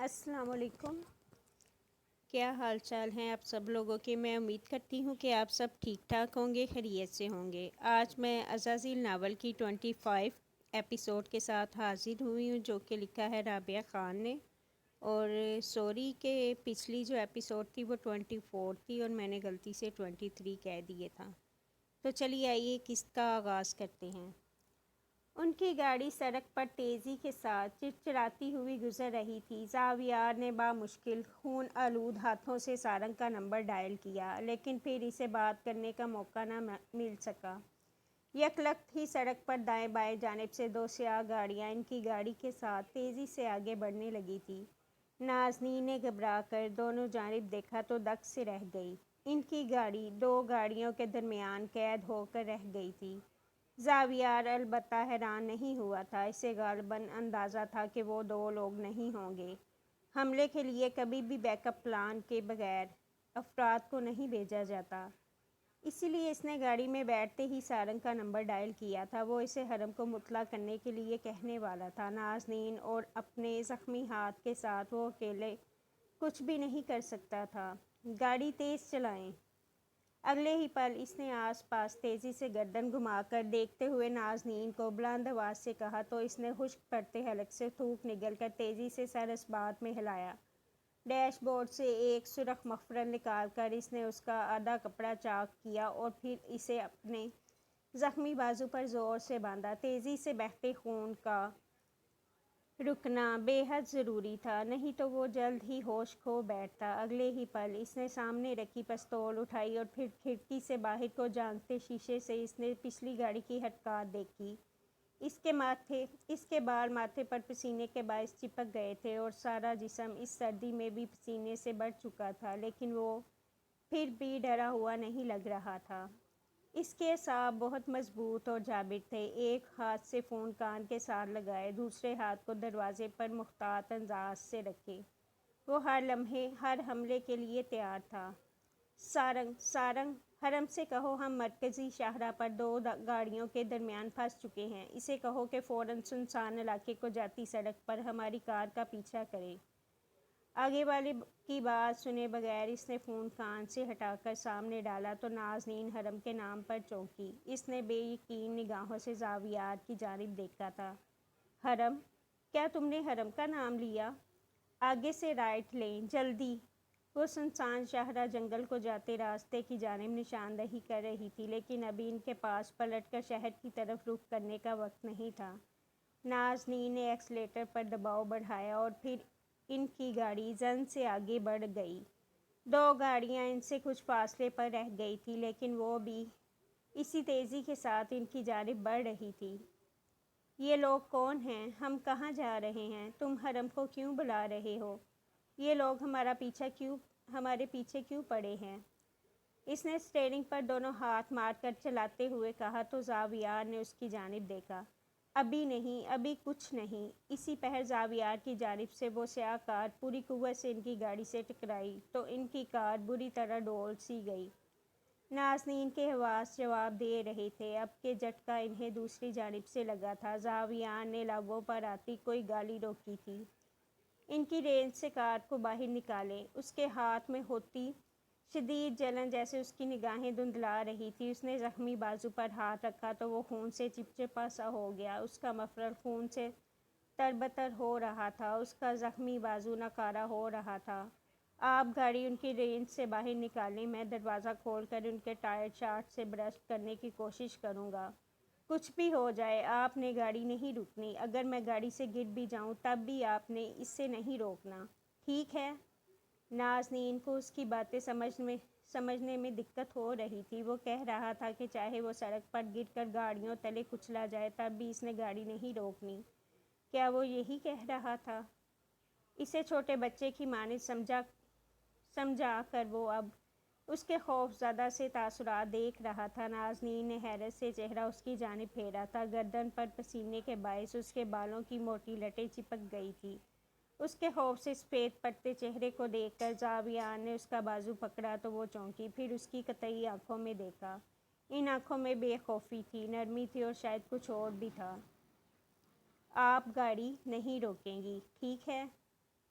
السلام علیکم۔ کیا حال چال ہیں آپ سب لوگوں کے؟ میں امید کرتی ہوں کہ آپ سب ٹھیک ٹھاک ہوں گے، خیریت سے ہوں گے۔ آج میں عزازیل ناول کی 25 ایپیسوڈ کے ساتھ حاضر ہوئی ہوں، جو کہ لکھا ہے رابعہ خان نے، اور سوری کہ پچھلی جو ایپیسوڈ تھی وہ 24 تھی اور میں نے غلطی سے 23 کہہ دیے تھا۔ تو چلیے آئیے قسط کا آغاز کرتے ہیں۔ ان کی گاڑی سڑک پر تیزی کے ساتھ چرچراتی ہوئی گزر رہی تھی۔ زاویار نے بامشکل خون آلود ہاتھوں سے سارنگ کا نمبر ڈائل کیا، لیکن پھر اسے بات کرنے کا موقع نہ مل سکا۔ یکلخت ہی سڑک پر دائیں بائیں جانب سے دو سیاہ گاڑیاں ان کی گاڑی کے ساتھ تیزی سے آگے بڑھنے لگی تھی۔ نازنین نے گھبرا کر دونوں جانب دیکھا تو دک سے رہ گئی۔ ان کی گاڑی دو گاڑیوں کے درمیان قید ہو کر رہ گئی تھی۔ زاویار البتہ حیران نہیں ہوا تھا، اسے غالباً اندازہ تھا کہ وہ دو لوگ نہیں ہوں گے۔ حملے کے لیے کبھی بھی بیک اپ پلان کے بغیر افراد کو نہیں بھیجا جاتا، اسی لیے اس نے گاڑی میں بیٹھتے ہی سارنگ کا نمبر ڈائل کیا تھا۔ وہ اسے حرم کو مطلع کرنے کے لیے کہنے والا تھا۔ نازنین اور اپنے زخمی ہاتھ کے ساتھ وہ اکیلے کچھ بھی نہیں کر سکتا تھا۔ گاڑی تیز چلائیں۔ اگلے ہی پل اس نے آس پاس تیزی سے گردن گھما کر دیکھتے ہوئے نازنین کو بلند آواز سے کہا تو اس نے خشک پڑتے حلق سے تھوک نگل کر تیزی سے سر اثبات میں ہلایا۔ ڈیش بورڈ سے ایک سرخ مفرل نکال کر اس نے اس کا آدھا کپڑا چاک کیا اور پھر اسے اپنے زخمی بازو پر زور سے باندھا۔ تیزی سے بہتے خون کا رکنا بے حد ضروری تھا، نہیں تو وہ جلد ہی ہوش کھو بیٹھتا۔ اگلے ہی پل اس نے سامنے رکھی پستول اٹھائی اور پھر کھڑکی سے باہر کو جھانکتے شیشے سے اس نے پچھلی گاڑی کی حرکات دیکھی۔ اس کے بال ماتھے پر پسینے کے باعث چپک گئے تھے اور سارا جسم اس سردی میں بھی پسینے سے بھر چکا تھا، لیکن وہ پھر بھی ڈرا ہوا نہیں لگ رہا تھا۔ اس کے اعصاب بہت مضبوط اور جابر تھے۔ ایک ہاتھ سے فون کان کے ساتھ لگائے، دوسرے ہاتھ کو دروازے پر محتاط انداز سے رکھے، وہ ہر لمحے ہر حملے کے لیے تیار تھا۔ سارنگ، حرم سے کہو ہم مرکزی شاہراہ پر دو گاڑیوں کے درمیان پھنس چکے ہیں۔ اسے کہو کہ فوراً سنسان علاقے کو جاتی سڑک پر ہماری کار کا پیچھا کرے۔ آگے والے کی بات سنے بغیر اس نے فون کان سے ہٹا کر سامنے ڈالا تو نازنین حرم کے نام پر چونکی۔ اس نے بے یقین نگاہوں سے زاویار کی جانب دیکھا تھا۔ حرم؟ کیا تم نے حرم کا نام لیا؟ آگے سے رائٹ لیں، جلدی! وہ سنسان شاہراہ جنگل کو جاتے راستے کی جانب نشاندہی کر رہی تھی، لیکن ابھی ان کے پاس پلٹ کر شہر کی طرف رخ کرنے کا وقت نہیں تھا۔ نازنین نے ایکسیلیٹر پر دباؤ بڑھایا اور پھر ان کی گاڑی زن سے آگے بڑھ گئی۔ دو گاڑیاں ان سے کچھ فاصلے پر رہ گئی تھیں، لیکن وہ بھی اسی تیزی کے ساتھ ان کی جانب بڑھ رہی تھی۔ یہ لوگ کون ہیں؟ ہم کہاں جا رہے ہیں؟ تم حرم کو کیوں بلا رہے ہو؟ یہ لوگ ہمارے پیچھے کیوں پڑے ہیں؟ اس نے اسٹیئرنگ پر دونوں ہاتھ مار کر چلاتے ہوئے کہا تو زاویار نے اس کی جانب دیکھا۔ ابھی نہیں، ابھی کچھ نہیں۔ اسی پہر زاویار کی جانب سے وہ سیاہ کار پوری قوت سے ان کی گاڑی سے ٹکرائی تو ان کی کار بری طرح ڈول سی گئی۔ نازنین کے حواس جواب دے رہے تھے، اب کہ جھٹکا انہیں دوسری جانب سے لگا تھا۔ زاویار نے لبوں پر آتی کوئی گالی روکی تھی۔ ان کی رینج سے کار کو باہر نکالیں۔ اس کے ہاتھ میں ہوتی شدید جلن جیسے اس کی نگاہیں دھندلا رہی تھی۔ اس نے زخمی بازو پر ہاتھ رکھا تو وہ خون سے چپچپا سا ہو گیا۔ اس کا مفرل خون سے تربتر ہو رہا تھا، اس کا زخمی بازو ناکارہ ہو رہا تھا۔ آپ گاڑی ان کی رینج سے باہر نکالیں، میں دروازہ کھول کر ان کے ٹائر شافٹ سے برسٹ کرنے کی کوشش کروں گا۔ کچھ بھی ہو جائے، آپ نے گاڑی نہیں روکنی۔ اگر میں گاڑی سے گر بھی جاؤں تب بھی آپ نے اسے نہیں روکنا، ٹھیک ہے؟ نازنین کو اس کی باتیں سمجھنے میں دقت ہو رہی تھی۔ وہ کہہ رہا تھا کہ چاہے وہ سڑک پر گر کر گاڑیوں تلے کچلا جائے تب بھی اس نے گاڑی نہیں روکنی۔ کیا وہ یہی کہہ رہا تھا؟ اسے چھوٹے بچے کی مانند سمجھا کر وہ اب اس کے خوف زدہ سے تاثرات دیکھ رہا تھا۔ نازنین نے حیرت سے چہرہ اس کی جانب پھیرا تھا۔ گردن پر پسینے کے باعث اس کے بالوں کی موٹی لٹیں چپک گئی تھیں۔ اس کے خوف سے سفید پڑتے چہرے کو دیکھ کر زاویار نے اس کا بازو پکڑا تو وہ چونکی، پھر اس کی قطعی آنکھوں میں دیکھا۔ ان آنکھوں میں بے خوفی تھی، نرمی تھی اور شاید کچھ اور بھی تھا۔ آپ گاڑی نہیں روکیں گی، ٹھیک ہے؟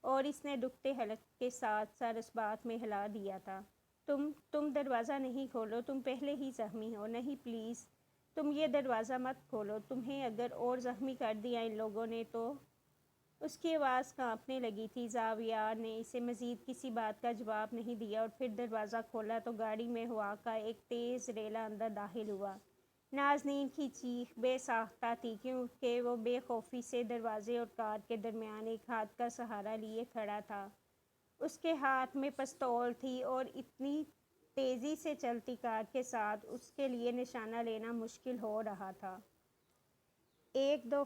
اور اس نے دکھتے حلق کے ساتھ سر اس بات میں ہلا دیا تھا۔ تم دروازہ نہیں کھولو، تم پہلے ہی زخمی ہو، نہیں پلیز تم یہ دروازہ مت کھولو، تمہیں اگر اور زخمی کر دیا ان لوگوں نے تو۔ اس کی آواز کانپنے لگی تھی۔ زاویار نے اسے مزید کسی بات کا جواب نہیں دیا اور پھر دروازہ کھولا تو گاڑی میں ہوا کا ایک تیز ریلا اندر داخل ہوا۔ نازنین کی چیخ بے ساختہ تھی کیونکہ وہ بے خوفی سے دروازے اور کار کے درمیان ایک ہاتھ کا سہارا لیے کھڑا تھا۔ اس کے ہاتھ میں پستول تھی اور اتنی تیزی سے چلتی کار کے ساتھ اس کے لیے نشانہ لینا مشکل ہو رہا تھا۔ ایک دو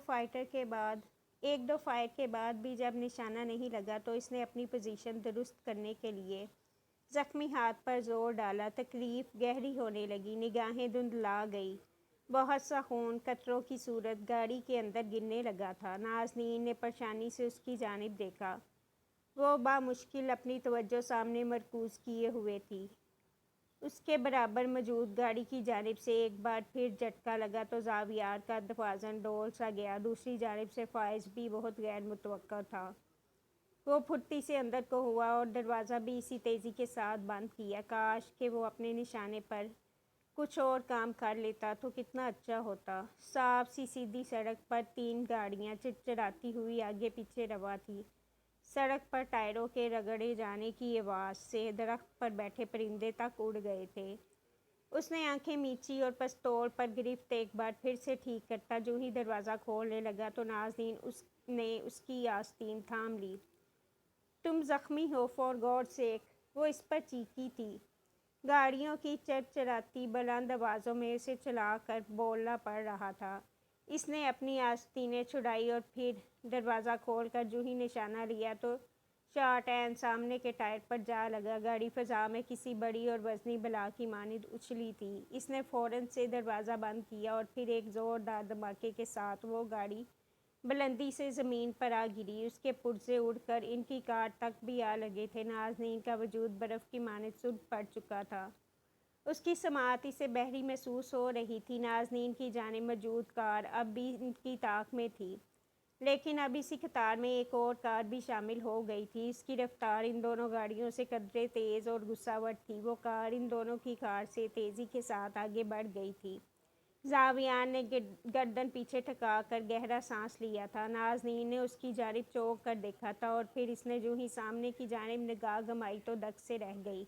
فائر کے بعد بھی جب نشانہ نہیں لگا تو اس نے اپنی پوزیشن درست کرنے کے لیے زخمی ہاتھ پر زور ڈالا۔ تکلیف گہری ہونے لگی، نگاہیں دھندلا گئی، بہت سا خون قطروں کی صورت گاڑی کے اندر گرنے لگا تھا۔ نازنین نے پریشانی سے اس کی جانب دیکھا۔ وہ بامشکل اپنی توجہ سامنے مرکوز کیے ہوئے تھی۔ اس کے برابر موجود گاڑی کی جانب سے ایک بار پھر جھٹکا لگا تو زاویار کا توازن ڈول سا گیا۔ دوسری جانب سے فائز بھی بہت غیر متوقع تھا۔ وہ پھرتی سے اندر کو ہوا اور دروازہ بھی اسی تیزی کے ساتھ بند کیا۔ کاش کہ وہ اپنے نشانے پر کچھ اور کام کر لیتا تو کتنا اچھا ہوتا۔ صاف سی سیدھی سڑک پر تین گاڑیاں چڑچڑاتی ہوئی آگے پیچھے رواں تھیں۔ سڑک پر ٹائروں کے رگڑے جانے کی آواز سے درخت پر بیٹھے پرندے تک اڑ گئے تھے۔ اس نے آنکھیں میچی اور پستول پر گرفت ایک بار پھر سے ٹھیک کرتا جو ہی دروازہ کھولنے لگا تو نازنین نے اس کی آستین تھام لی۔ تم زخمی ہو فار گاڈ سیک، وہ اس پر چیخی تھی۔ گاڑیوں کی چڑچڑاتی بلند آوازوں میں اسے چلا کر بولنا پڑ رہا تھا۔ اس نے اپنی آستینیں چھڑائی اور پھر دروازہ کھول کر جو ہی نشانہ لیا تو شاٹ عین سامنے کے ٹائر پر جا لگا۔ گاڑی فضا میں کسی بڑی اور وزنی بلا کی مانند اچھلی تھی۔ اس نے فوراً سے دروازہ بند کیا اور پھر ایک زوردار دھماکے کے ساتھ وہ گاڑی بلندی سے زمین پر آ گری۔ اس کے پرزے اڑ کر ان کی کار تک بھی آ لگے تھے۔ نازنین کا وجود برف کی مانند سرخ پڑ چکا تھا۔ اس کی سماعت اسے بحری محسوس ہو رہی تھی۔ نازنین کی جانب موجود کار اب بھی ان کی طاق میں تھی، لیکن اب اسی قطار میں ایک اور کار بھی شامل ہو گئی تھی۔ اس کی رفتار ان دونوں گاڑیوں سے قدرے تیز اور غصہ ور تھی۔ وہ کار ان دونوں کی کار سے تیزی کے ساتھ آگے بڑھ گئی تھی۔ زاویار نے گردن پیچھے ٹھکا کر گہرا سانس لیا تھا۔ نازنین نے اس کی جانب چونک کر دیکھا تھا اور پھر اس نے جو ہی سامنے کی جانب نگاہ گمائی تو دک سے رہ گئی،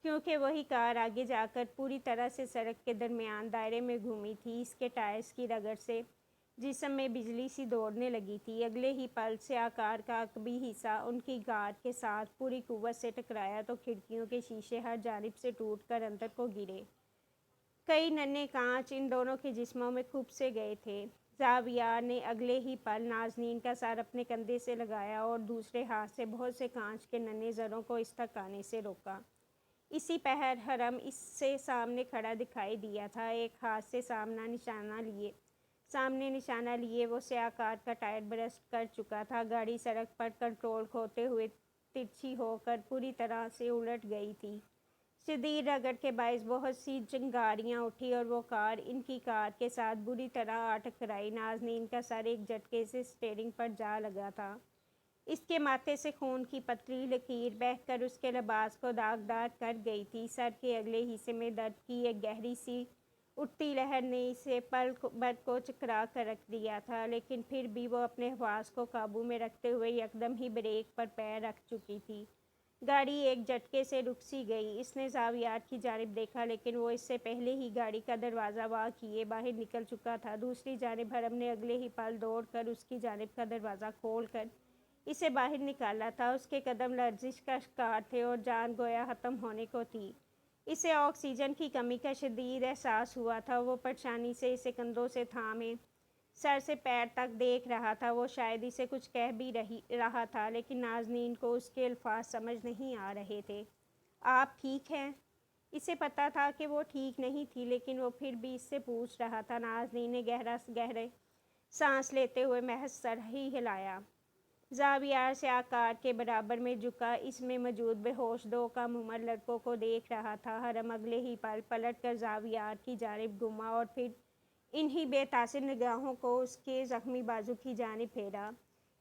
کیونکہ وہی کار آگے جا کر پوری طرح سے سڑک کے درمیان دائرے میں گھومی تھی۔ اس کے ٹائرز کی رگڑ سے جسم میں بجلی سی دوڑنے لگی تھی۔ اگلے ہی پل سیاہ کار کا عقبی حصہ ان کی کار کے ساتھ پوری قوت سے ٹکرایا تو کھڑکیوں کے شیشے ہر جانب سے ٹوٹ کر اندر کو گرے۔ کئی ننھے کانچ ان دونوں کے جسموں میں کھپ سے گئے تھے۔ زاویار نے اگلے ہی پل نازنین کا سر اپنے کندھے سے لگایا اور دوسرے ہاتھ سے بہت سے کانچ کے ننھے ذروں کو اس تک آنے سے روکا۔ اسی پہر حرم اس سے سامنے کھڑا دکھائی دیا تھا۔ ایک ہاتھ سے سامنے نشانہ لیے وہ سیاہ کار کا ٹائر برسٹ کر چکا تھا۔ گاڑی سڑک پر کنٹرول کھوتے ہوئے ترچھی ہو کر پوری طرح سے الٹ گئی تھی۔ شدید رگڑ کے باعث بہت سی چنگاریاں اٹھی اور وہ کار ان کی کار کے ساتھ بری طرح آ ٹکرائی۔ نازنین کا سر ایک جھٹکے سے اسٹیئرنگ پر جا لگا تھا۔ اس کے ماتھے سے خون کی پتلی لکیر بہہ کر اس کے لباس کو داغدار کر گئی تھی۔ سر کے اگلے حصے میں درد کی ایک گہری سی اٹھتی لہر نے اسے پل بھر کو چکرا کر رکھ دیا تھا، لیکن پھر بھی وہ اپنے حواس کو قابو میں رکھتے ہوئے یکدم ہی بریک پر پیر رکھ چکی تھی۔ گاڑی ایک جھٹکے سے رک سی گئی۔ اس نے زاویار کی جانب دیکھا، لیکن وہ اس سے پہلے ہی گاڑی کا دروازہ وا کیے باہر نکل چکا تھا۔ دوسری جانب حرم نے اگلے ہی پل دوڑ کر اس کی جانب کا دروازہ کھول کر اسے باہر نکالا تھا۔ اس کے قدم لرزش کا شکار تھے اور جان گویا ختم ہونے کو تھی۔ اسے آکسیجن کی کمی کا شدید احساس ہوا تھا۔ وہ پریشانی سے اسے کندھوں سے تھامے سر سے پیر تک دیکھ رہا تھا۔ وہ شاید اسے کچھ کہہ بھی رہا تھا، لیکن نازنین کو اس کے الفاظ سمجھ نہیں آ رہے تھے۔ آپ ٹھیک ہیں؟ اسے پتا تھا کہ وہ ٹھیک نہیں تھی، لیکن وہ پھر بھی اس سے پوچھ رہا تھا۔ نازنین نے گہرے سانس لیتے ہوئے محض سر ہی ہلایا۔ زاویار سیاہ کار کے برابر میں جھکا اس میں موجود بے ہوش دو کم عمر لڑکوں کو دیکھ رہا تھا۔ حرم اگلے ہی پل پلٹ کر زاویار کی جانب گھوما اور پھر انہی بے تاثر نگاہوں کو اس کے زخمی بازو کی جانب پھیرا۔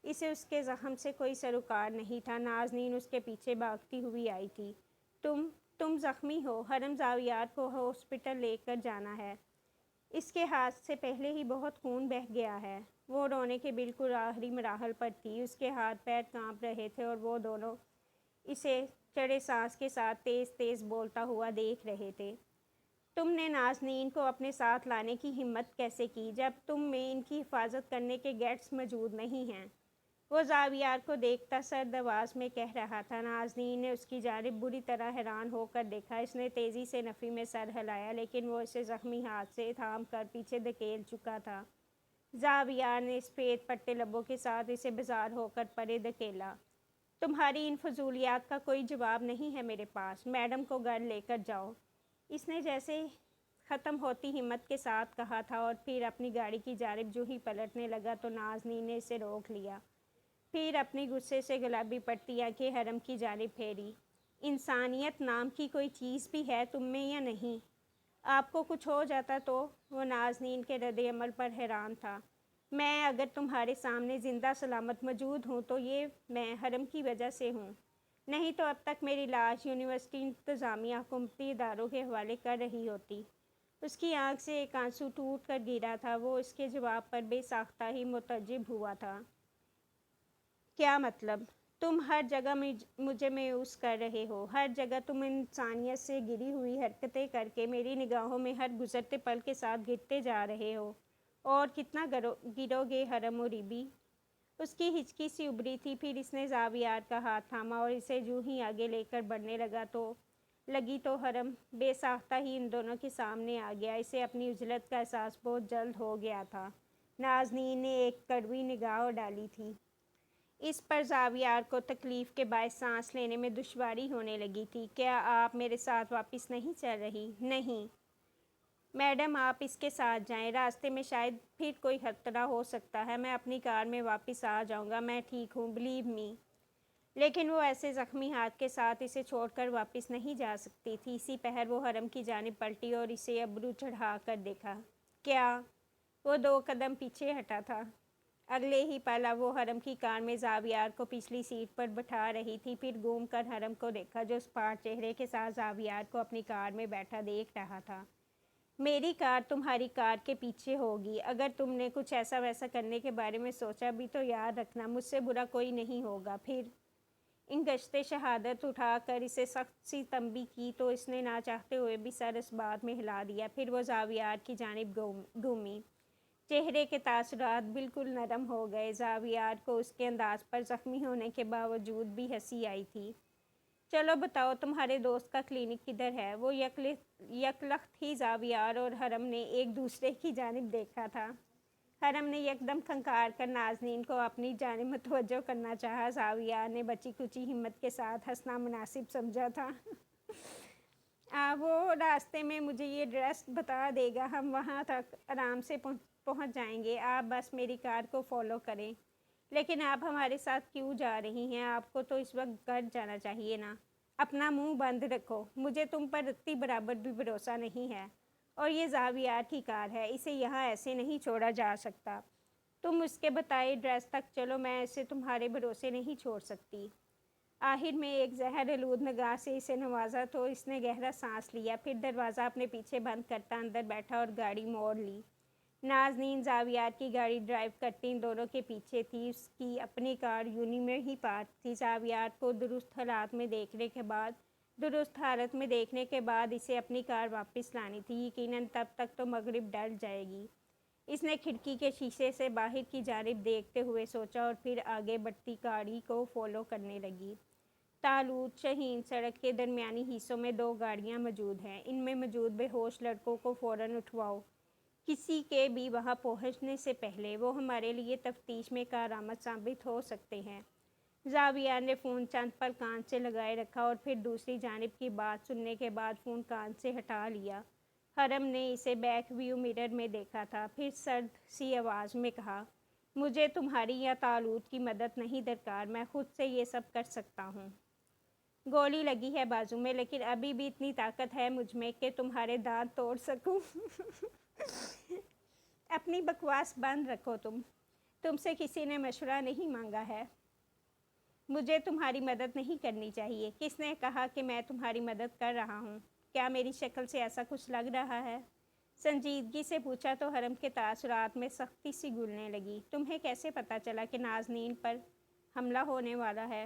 اسے اس کے زخم سے کوئی سروکار نہیں تھا۔ نازنین اس کے پیچھے بھاگتی ہوئی آئی تھی۔ تم زخمی ہو، حرم زاویار کو ہاسپٹل لے کر جانا ہے۔ اس کے ہاتھ سے پہلے ہی بہت خون بہہ گیا ہے۔ وہ رونے کے بالکل آخری مراحل پر تھی۔ اس کے ہاتھ پیر کانپ رہے تھے اور وہ دونوں اسے چڑھے سانس کے ساتھ تیز تیز بولتا ہوا دیکھ رہے تھے۔ تم نے نازنین کو اپنے ساتھ لانے کی ہمت کیسے کی جب تم میں ان کی حفاظت کرنے کے گٹس موجود نہیں ہیں؟ وہ زاویار کو دیکھتا سرد آواز میں کہہ رہا تھا۔ نازنین نے اس کی جانب بری طرح حیران ہو کر دیکھا۔ اس نے تیزی سے نفی میں سر ہلایا، لیکن وہ اسے زخمی ہاتھ سے تھام کر پیچھے دھکیل چکا تھا۔ زاویار نے سفید پٹے لبوں کے ساتھ اسے بیزار ہو کر پرے دھکیلا۔ تمہاری ان فضولیات کا کوئی جواب نہیں ہے میرے پاس۔ میڈم کو گھر لے کر جاؤ۔ اس نے جیسے ختم ہوتی ہمت کے ساتھ کہا تھا اور پھر اپنی گاڑی کی جانب جو ہی پلٹنے لگا تو نازنین نے اسے روک لیا۔ پھر اپنی غصے سے گلابی پڑتی آنکھیں حرم کی جانب پھیری۔ انسانیت نام کی کوئی چیز بھی ہے تم میں یا نہیں؟ آپ کو کچھ ہو جاتا تو؟ وہ نازنین کے رد عمل پر حیران تھا۔ میں اگر تمہارے سامنے زندہ سلامت موجود ہوں تو یہ میں حرم کی وجہ سے ہوں، نہیں تو اب تک میری لاش یونیورسٹی انتظامیہ حکومتی اداروں کے حوالے کر رہی ہوتی۔ اس کی آنکھ سے ایک آنسو ٹوٹ کر گرا تھا۔ وہ اس کے جواب پر بے ساختہ ہی متعجب ہوا تھا۔ کیا مطلب؟ تم ہر جگہ مجھے مایوس کر رہے ہو۔ ہر جگہ تم انسانیت سے گری ہوئی حرکتیں کر کے میری نگاہوں میں ہر گزرتے پل کے ساتھ گرتے جا رہے ہو۔ اور کتنا گرو گے حرم و ریبی؟ اس کی ہچکی سی ابھری تھی۔ پھر اس نے زاویار کا ہاتھ تھاما اور اسے جو ہی آگے لے کر بڑھنے لگی تو حرم بے ساختہ ہی ان دونوں کے سامنے آ گیا۔ اسے اپنی عجلت کا احساس بہت جلد ہو گیا تھا۔ نازنین نے ایک کڑوی نگاہ ڈالی تھی۔ اس پر زاویار کو تکلیف کے باعث سانس لینے میں دشواری ہونے لگی تھی۔ کیا آپ میرے ساتھ واپس نہیں چل رہی؟ نہیں میڈم، آپ اس کے ساتھ جائیں۔ راستے میں شاید پھر کوئی خطرہ ہو سکتا ہے۔ میں اپنی کار میں واپس آ جاؤں گا۔ میں ٹھیک ہوں، بلیو می۔ لیکن وہ ایسے زخمی ہاتھ کے ساتھ اسے چھوڑ کر واپس نہیں جا سکتی تھی۔ اسی پہر وہ حرم کی جانب پلٹی اور اسے ابرو چڑھا کر دیکھا۔ کیا؟ وہ 2 قدم پیچھے ہٹا تھا۔ اگلے ہی پل وہ حرم کی کار میں زاویار کو پچھلی سیٹ پر بٹھا رہی تھی۔ پھر گھوم کر حرم کو دیکھا جو سپاٹ چہرے کے ساتھ زاویار کو اپنی کار میں بیٹھا دیکھ رہا تھا۔ میری کار تمہاری کار کے پیچھے ہوگی۔ اگر تم نے کچھ ایسا ویسا کرنے کے بارے میں سوچا بھی تو یاد رکھنا مجھ سے برا کوئی نہیں ہوگا۔ پھر انگشت شہادت اٹھا کر اسے سخت سی تنبیہ کی تو اس نے نہ چاہتے ہوئے بھی سر اس بات میں ہلا دیا۔ پھر وہ زاویار کی جانب گھومی۔ چہرے کے تاثرات بالکل نرم ہو گئے۔ زاویار کو اس کے انداز پر زخمی ہونے کے باوجود بھی ہنسی آئی تھی۔ چلو بتاؤ، تمہارے دوست کا کلینک کدھر ہے؟ وہ یکلخت ہی زاویار اور حرم نے ایک دوسرے کی جانب دیکھا تھا۔ حرم نے یکدم کھنکار کر نازنین کو اپنی جانب متوجہ کرنا چاہا۔ زاویار نے بچی کچی ہمت کے ساتھ ہنسنا مناسب سمجھا تھا۔ وہ راستے میں مجھے یہ ایڈریس بتا دے گا، ہم وہاں تک آرام سے پہنچ جائیں گے۔ آپ بس میری کار کو فالو کریں۔ لیکن آپ ہمارے ساتھ کیوں جا رہی ہیں؟ آپ کو تو اس وقت گھر جانا چاہیے نا۔ اپنا منہ بند رکھو۔ مجھے تم پر رتی برابر بھی بھروسہ نہیں ہے۔ اور یہ زاویار کی کار ہے، اسے یہاں ایسے نہیں چھوڑا جا سکتا۔ تم اس کے بتائے ایڈریس تک چلو، میں اسے تمہارے بھروسے نہیں چھوڑ سکتی۔ آخر میں ایک زہر آلود نگاہ سے اسے نوازا تو اس نے گہرا سانس لیا۔ پھر دروازہ اپنے پیچھے بند کرتا اندر بیٹھا اور گاڑی موڑ لی۔ نازنین زاویار کی گاڑی ڈرائیو کرتی ان دونوں کے پیچھے تھی۔ اس کی اپنی کار یونی میں ہی پارک تھی۔ زاویار کو درست حالت میں دیکھنے کے بعد اسے اپنی کار واپس لانی تھی۔ یقیناً تب تک تو مغرب ڈل جائے گی۔ اس نے کھڑکی کے شیشے سے باہر کی جانب دیکھتے ہوئے سوچا اور پھر آگے بڑھتی گاڑی کو فالو کرنے لگی۔ تالوت شاہین سڑک کے درمیانی حصوں میں 2 گاڑیاں موجود ہیں۔ ان میں موجود بے ہوش لڑکوں کو فوراً اٹھواؤ۔ کسی کے بھی وہاں پہنچنے سے پہلے وہ ہمارے لیے تفتیش میں کارآمد ثابت ہو سکتے ہیں۔ زاویار نے فون چند پل کان سے لگائے رکھا اور پھر دوسری جانب کی بات سننے کے بعد فون کان سے ہٹا لیا۔ حرم نے اسے بیک ویو مرر میں دیکھا تھا۔ پھر سرد سی آواز میں کہا، مجھے تمہاری یا تالوت کی مدد نہیں درکار، میں خود سے یہ سب کر سکتا ہوں۔ گولی لگی ہے بازو میں، لیکن ابھی بھی اتنی طاقت ہے مجھ میں کہ تمہارے دانت توڑ سکوں۔ اپنی بکواس بند رکھو۔ تم سے کسی نے مشورہ نہیں مانگا ہے؟ مجھے تمہاری مدد نہیں کرنی چاہیے۔ کس نے کہا کہ میں تمہاری مدد کر رہا ہوں؟ کیا میری شکل سے ایسا کچھ لگ رہا ہے؟ سنجیدگی سے پوچھا تو حرم کے تاثرات میں سختی سی گھلنے لگی۔ تمہیں کیسے پتہ چلا کہ نازنین پر حملہ ہونے والا ہے؟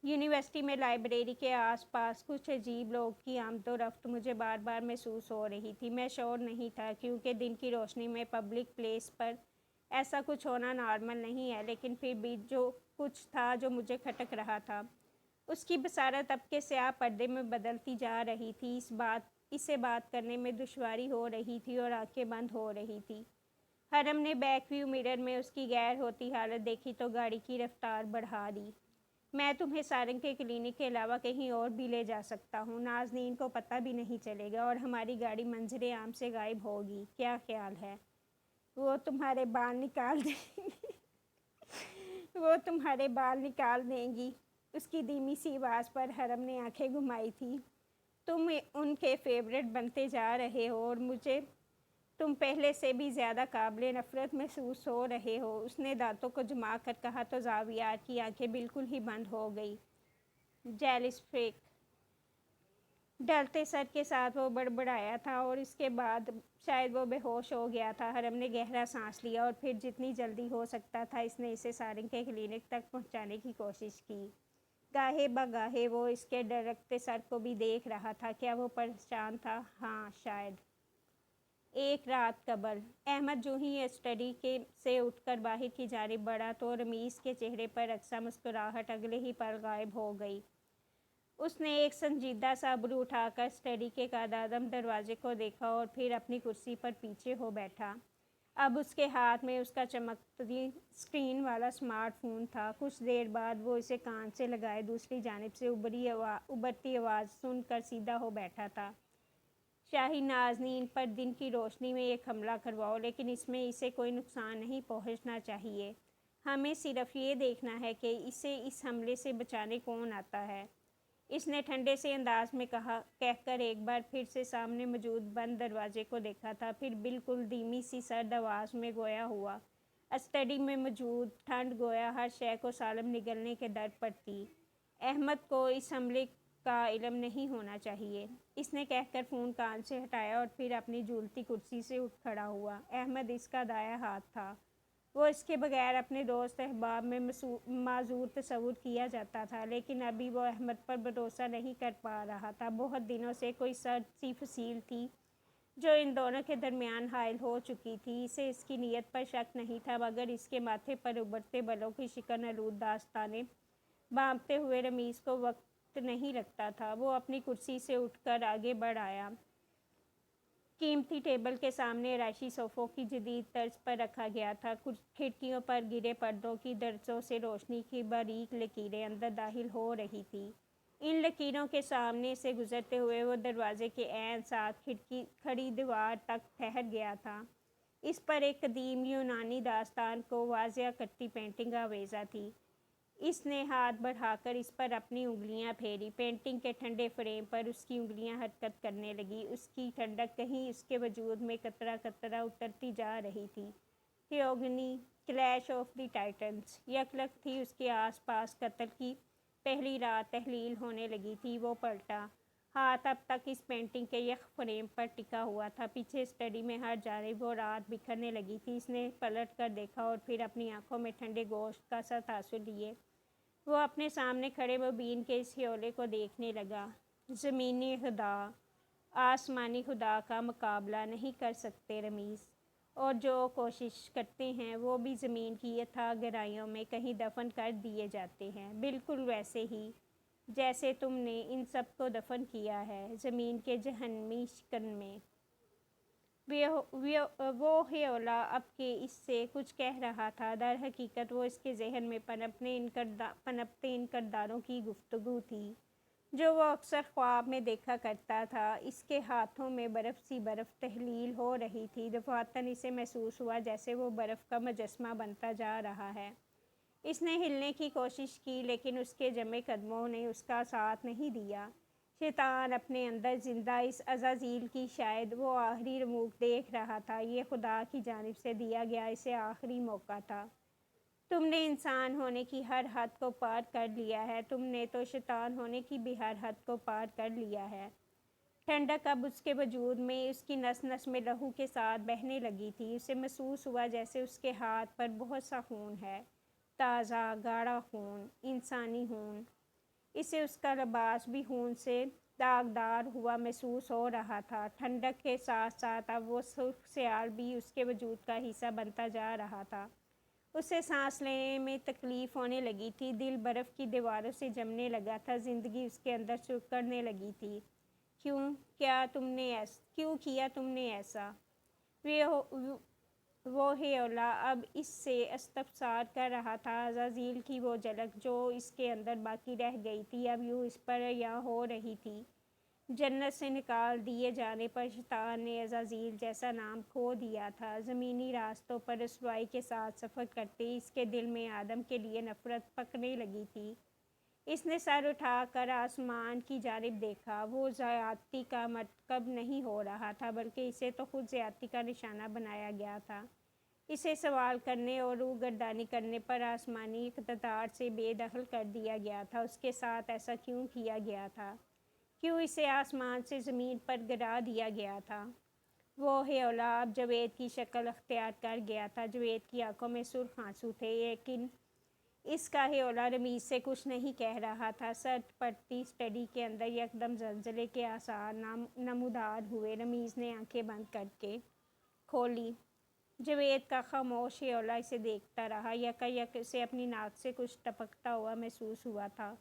یونیورسٹی میں لائبریری کے آس پاس کچھ عجیب لوگ کی آمد و رفت مجھے بار بار محسوس ہو رہی تھی۔ میں شور نہیں تھا کیونکہ دن کی روشنی میں پبلک پلیس پر ایسا کچھ ہونا نارمل نہیں ہے، لیکن پھر بھی جو کچھ تھا جو مجھے کھٹک رہا تھا۔ اس کی بصارت اب کے سیاہ پردے میں بدلتی جا رہی تھی۔ اسے بات کرنے میں دشواری ہو رہی تھی اور آنکھیں بند ہو رہی تھی۔ حرم نے بیک ویو مرر میں اس کی غیر ہوتی حالت دیکھی تو گاڑی کی رفتار بڑھا دی۔ میں تمہیں سارنگ کے کلینک کے علاوہ کہیں اور بھی لے جا سکتا ہوں۔ نازنین کو پتہ بھی نہیں چلے گا اور ہماری گاڑی منظر عام سے غائب ہوگی۔ کیا خیال ہے؟ وہ تمہارے بال نکال دیں گی۔ وہ تمہارے بال نکال دیں گی۔ اس کی دھیمی سی آواز پر حرم نے آنکھیں گھمائی تھی۔ تم ان کے فیورٹ بنتے جا رہے ہو اور مجھے تم پہلے سے بھی زیادہ قابل نفرت محسوس ہو رہے ہو۔ اس نے دانتوں کو جما کر کہا تو زاویار کی آنکھیں بالکل ہی بند ہو گئی۔ Jealous freak. ڈلتے سر کے ساتھ وہ بڑبڑایا تھا اور اس کے بعد شاید وہ بے ہوش ہو گیا تھا۔ حرم نے گہرا سانس لیا اور پھر جتنی جلدی ہو سکتا تھا اس نے اسے سارنگ کے کلینک تک پہنچانے کی کوشش کی۔ گاہے بگاہے وہ اس کے ڈھڑکتے سر کو بھی دیکھ رہا تھا۔ کیا وہ پریشان تھا؟ ہاں شاید۔ ایک رات قبل احمد جو ہی اسٹڈی سے اٹھ کر باہر کی جانب بڑھا تو رمیز کے چہرے پر رقصہ مسکراہٹ اگلے ہی پل غائب ہو گئی۔ اس نے ایک سنجیدہ سا ابرو اٹھا کر اسٹڈی کے قدادم دروازے کو دیکھا اور پھر اپنی کرسی پر پیچھے ہو بیٹھا۔ اب اس کے ہاتھ میں اس کا چمکتی اسکرین والا اسمارٹ فون تھا۔ کچھ دیر بعد وہ اسے کان سے لگائے دوسری جانب سے ابھرتی آواز سن کر سیدھا ہو بیٹھا تھا۔ شاہی نازنین پر دن کی روشنی میں ایک حملہ کرواؤ، لیکن اس میں اسے کوئی نقصان نہیں پہنچنا چاہیے۔ ہمیں صرف یہ دیکھنا ہے کہ اسے اس حملے سے بچانے کون آتا ہے۔ اس نے ٹھنڈے سے انداز میں کہہ کر ایک بار پھر سے سامنے موجود بند دروازے کو دیکھا تھا، پھر بالکل دھیمی سی سرد آواز میں گویا ہوا۔ اسٹڈی میں موجود ٹھنڈ گویا ہر شے کو سالم نگلنے کے در پر تھی۔ احمد کو اس حملے کا علم نہیں ہونا چاہیے، اس نے کہہ کر فون کان سے ہٹایا اور پھر اپنی جھولتی کرسی سے اٹھ کھڑا ہوا۔ احمد اس کا دایاں ہاتھ تھا۔ وہ اس کے بغیر اپنے دوست احباب میں معذور تصور کیا جاتا تھا، لیکن ابھی وہ احمد پر بھروسہ نہیں کر پا رہا تھا۔ بہت دنوں سے کوئی سرد سی فصیل تھی جو ان دونوں کے درمیان حائل ہو چکی تھی۔ اسے اس کی نیت پر شک نہیں تھا، مگر اس کے ماتھے پر ابھرتے بالوں کی شکن آلود داستانیں بانپتے ہوئے رمیز کو وقت نہیں لگتا تھا۔ وہ اپنی کرسی سے اٹھ کر آگے بڑھ آیا۔ قیمتی ٹیبل کے سامنے آرائشی صوفوں کی جدید طرز پر رکھا گیا تھا۔ کھڑکیوں پر گرے پردوں کی درزوں سے روشنی کی باریک لکیریں اندر داخل ہو رہی تھیں۔ ان لکیروں کے سامنے سے گزرتے ہوئے وہ دروازے کے عین ساتھ کھڑی دیوار تک ٹھہر گیا تھا۔ اس پر ایک قدیم یونانی داستان کو واضح کرتی پینٹنگ آویزاں تھی۔ اس نے ہاتھ بڑھا کر اس پر اپنی انگلیاں پھیری۔ پینٹنگ کے ٹھنڈے فریم پر اس کی انگلیاں حرکت کرنے لگیں۔ اس کی ٹھنڈک کہیں اس کے وجود میں قطرہ قطرہ اترتی جا رہی تھی۔ تھیوگنی، کلیش آف دی ٹائٹنز، یکلخت تھی اس کے آس پاس۔ قتل کی پہلی رات تحلیل ہونے لگی تھی۔ وہ پلٹا۔ ہاتھ اب تک اس پینٹنگ کے یخ فریم پر ٹکا ہوا تھا۔ پیچھے اسٹڈی میں ہر جانب وہ رات بکھرنے لگی تھی۔ اس نے پلٹ کر دیکھا اور پھر اپنی آنکھوں میں ٹھنڈے گوشت کا سا تاثر لیے وہ اپنے سامنے کھڑے مبین کے اس ہیولے کو دیکھنے لگا۔ زمینی خدا آسمانی خدا کا مقابلہ نہیں کر سکتے رمیز، اور جو کوشش کرتے ہیں وہ بھی زمین کی اتھاہ گہرائیوں میں کہیں دفن کر دیے جاتے ہیں، بالکل ویسے ہی جیسے تم نے ان سب کو دفن کیا ہے زمین کے جہنمی شکن میں۔ وہ ہیولا اب کہ اس سے کچھ کہہ رہا تھا، در حقیقت وہ اس کے ذہن میں پنپتے ان کرداروں کی گفتگو تھی جو وہ اکثر خواب میں دیکھا کرتا تھا۔ اس کے ہاتھوں میں برف سی برف تحلیل ہو رہی تھی۔ دفعتاً اسے محسوس ہوا جیسے وہ برف کا مجسمہ بنتا جا رہا ہے۔ اس نے ہلنے کی کوشش کی لیکن اس کے جمے قدموں نے اس کا ساتھ نہیں دیا۔ شیطان اپنے اندر زندہ اس عزازیل کی شاید وہ آخری رموک دیکھ رہا تھا۔ یہ خدا کی جانب سے دیا گیا اسے آخری موقع تھا۔ تم نے انسان ہونے کی ہر حد کو پار کر لیا ہے، تم نے تو شیطان ہونے کی بھی ہر حد کو پار کر لیا ہے۔ ٹھنڈک اب اس کے وجود میں، اس کی نس نس میں لہو کے ساتھ بہنے لگی تھی۔ اسے محسوس ہوا جیسے اس کے ہاتھ پر بہت سا خون ہے، تازہ گاڑھا خون، انسانی خون۔ اسے اس کا لباس بھی خون سے داغدار ہوا محسوس ہو رہا تھا۔ ٹھنڈک کے ساتھ ساتھ اب وہ سرخ سیال بھی اس کے وجود کا حصہ بنتا جا رہا تھا۔ اسے سانس لینے میں تکلیف ہونے لگی تھی، دل برف کی دیواروں سے جمنے لگا تھا، زندگی اس کے اندر سکڑنے لگی تھی۔ کیوں کیا تم نے ایسا؟ وہ ہیولا اب اس سے استفسار کر رہا تھا۔ عزازیل کی وہ جھلک جو اس کے اندر باقی رہ گئی تھی اب یوں اس پر یاں ہو رہی تھی۔ جنت سے نکال دیے جانے پر شیطان نے عزازیل جیسا نام کھو دیا تھا۔ زمینی راستوں پر رسوائی کے ساتھ سفر کرتے اس کے دل میں آدم کے لیے نفرت پکنے لگی تھی۔ اس نے سر اٹھا کر آسمان کی جانب دیکھا۔ وہ زیادتی کا مرتکب نہیں ہو رہا تھا بلکہ اسے تو خود زیادتی کا نشانہ بنایا گیا تھا۔ اسے سوال کرنے اور روح گردانی کرنے پر آسمانی اقتدار سے بے دخل کر دیا گیا تھا۔ اس کے ساتھ ایسا کیوں کیا گیا تھا؟ کیوں اسے آسمان سے زمین پر گرا دیا گیا تھا؟ وہ ہیولا اب جاوید کی شکل اختیار کر گیا تھا۔ جاوید کی آنکھوں میں سرخ آنسو تھے، لیکن اس کا ہیولا رمیز سے کچھ نہیں کہہ رہا تھا۔ سرد پڑتی اسٹڈی کے اندر یکدم زلزلے کے آثار نمودار ہوئے۔ رمیز نے آنکھیں بند کر کے کھولی۔ جاوید کا خاموش ہیولا اسے دیکھتا رہا۔ یکایک اسے اپنی ناک سے کچھ ٹپکتا ہوا محسوس ہوا تھا۔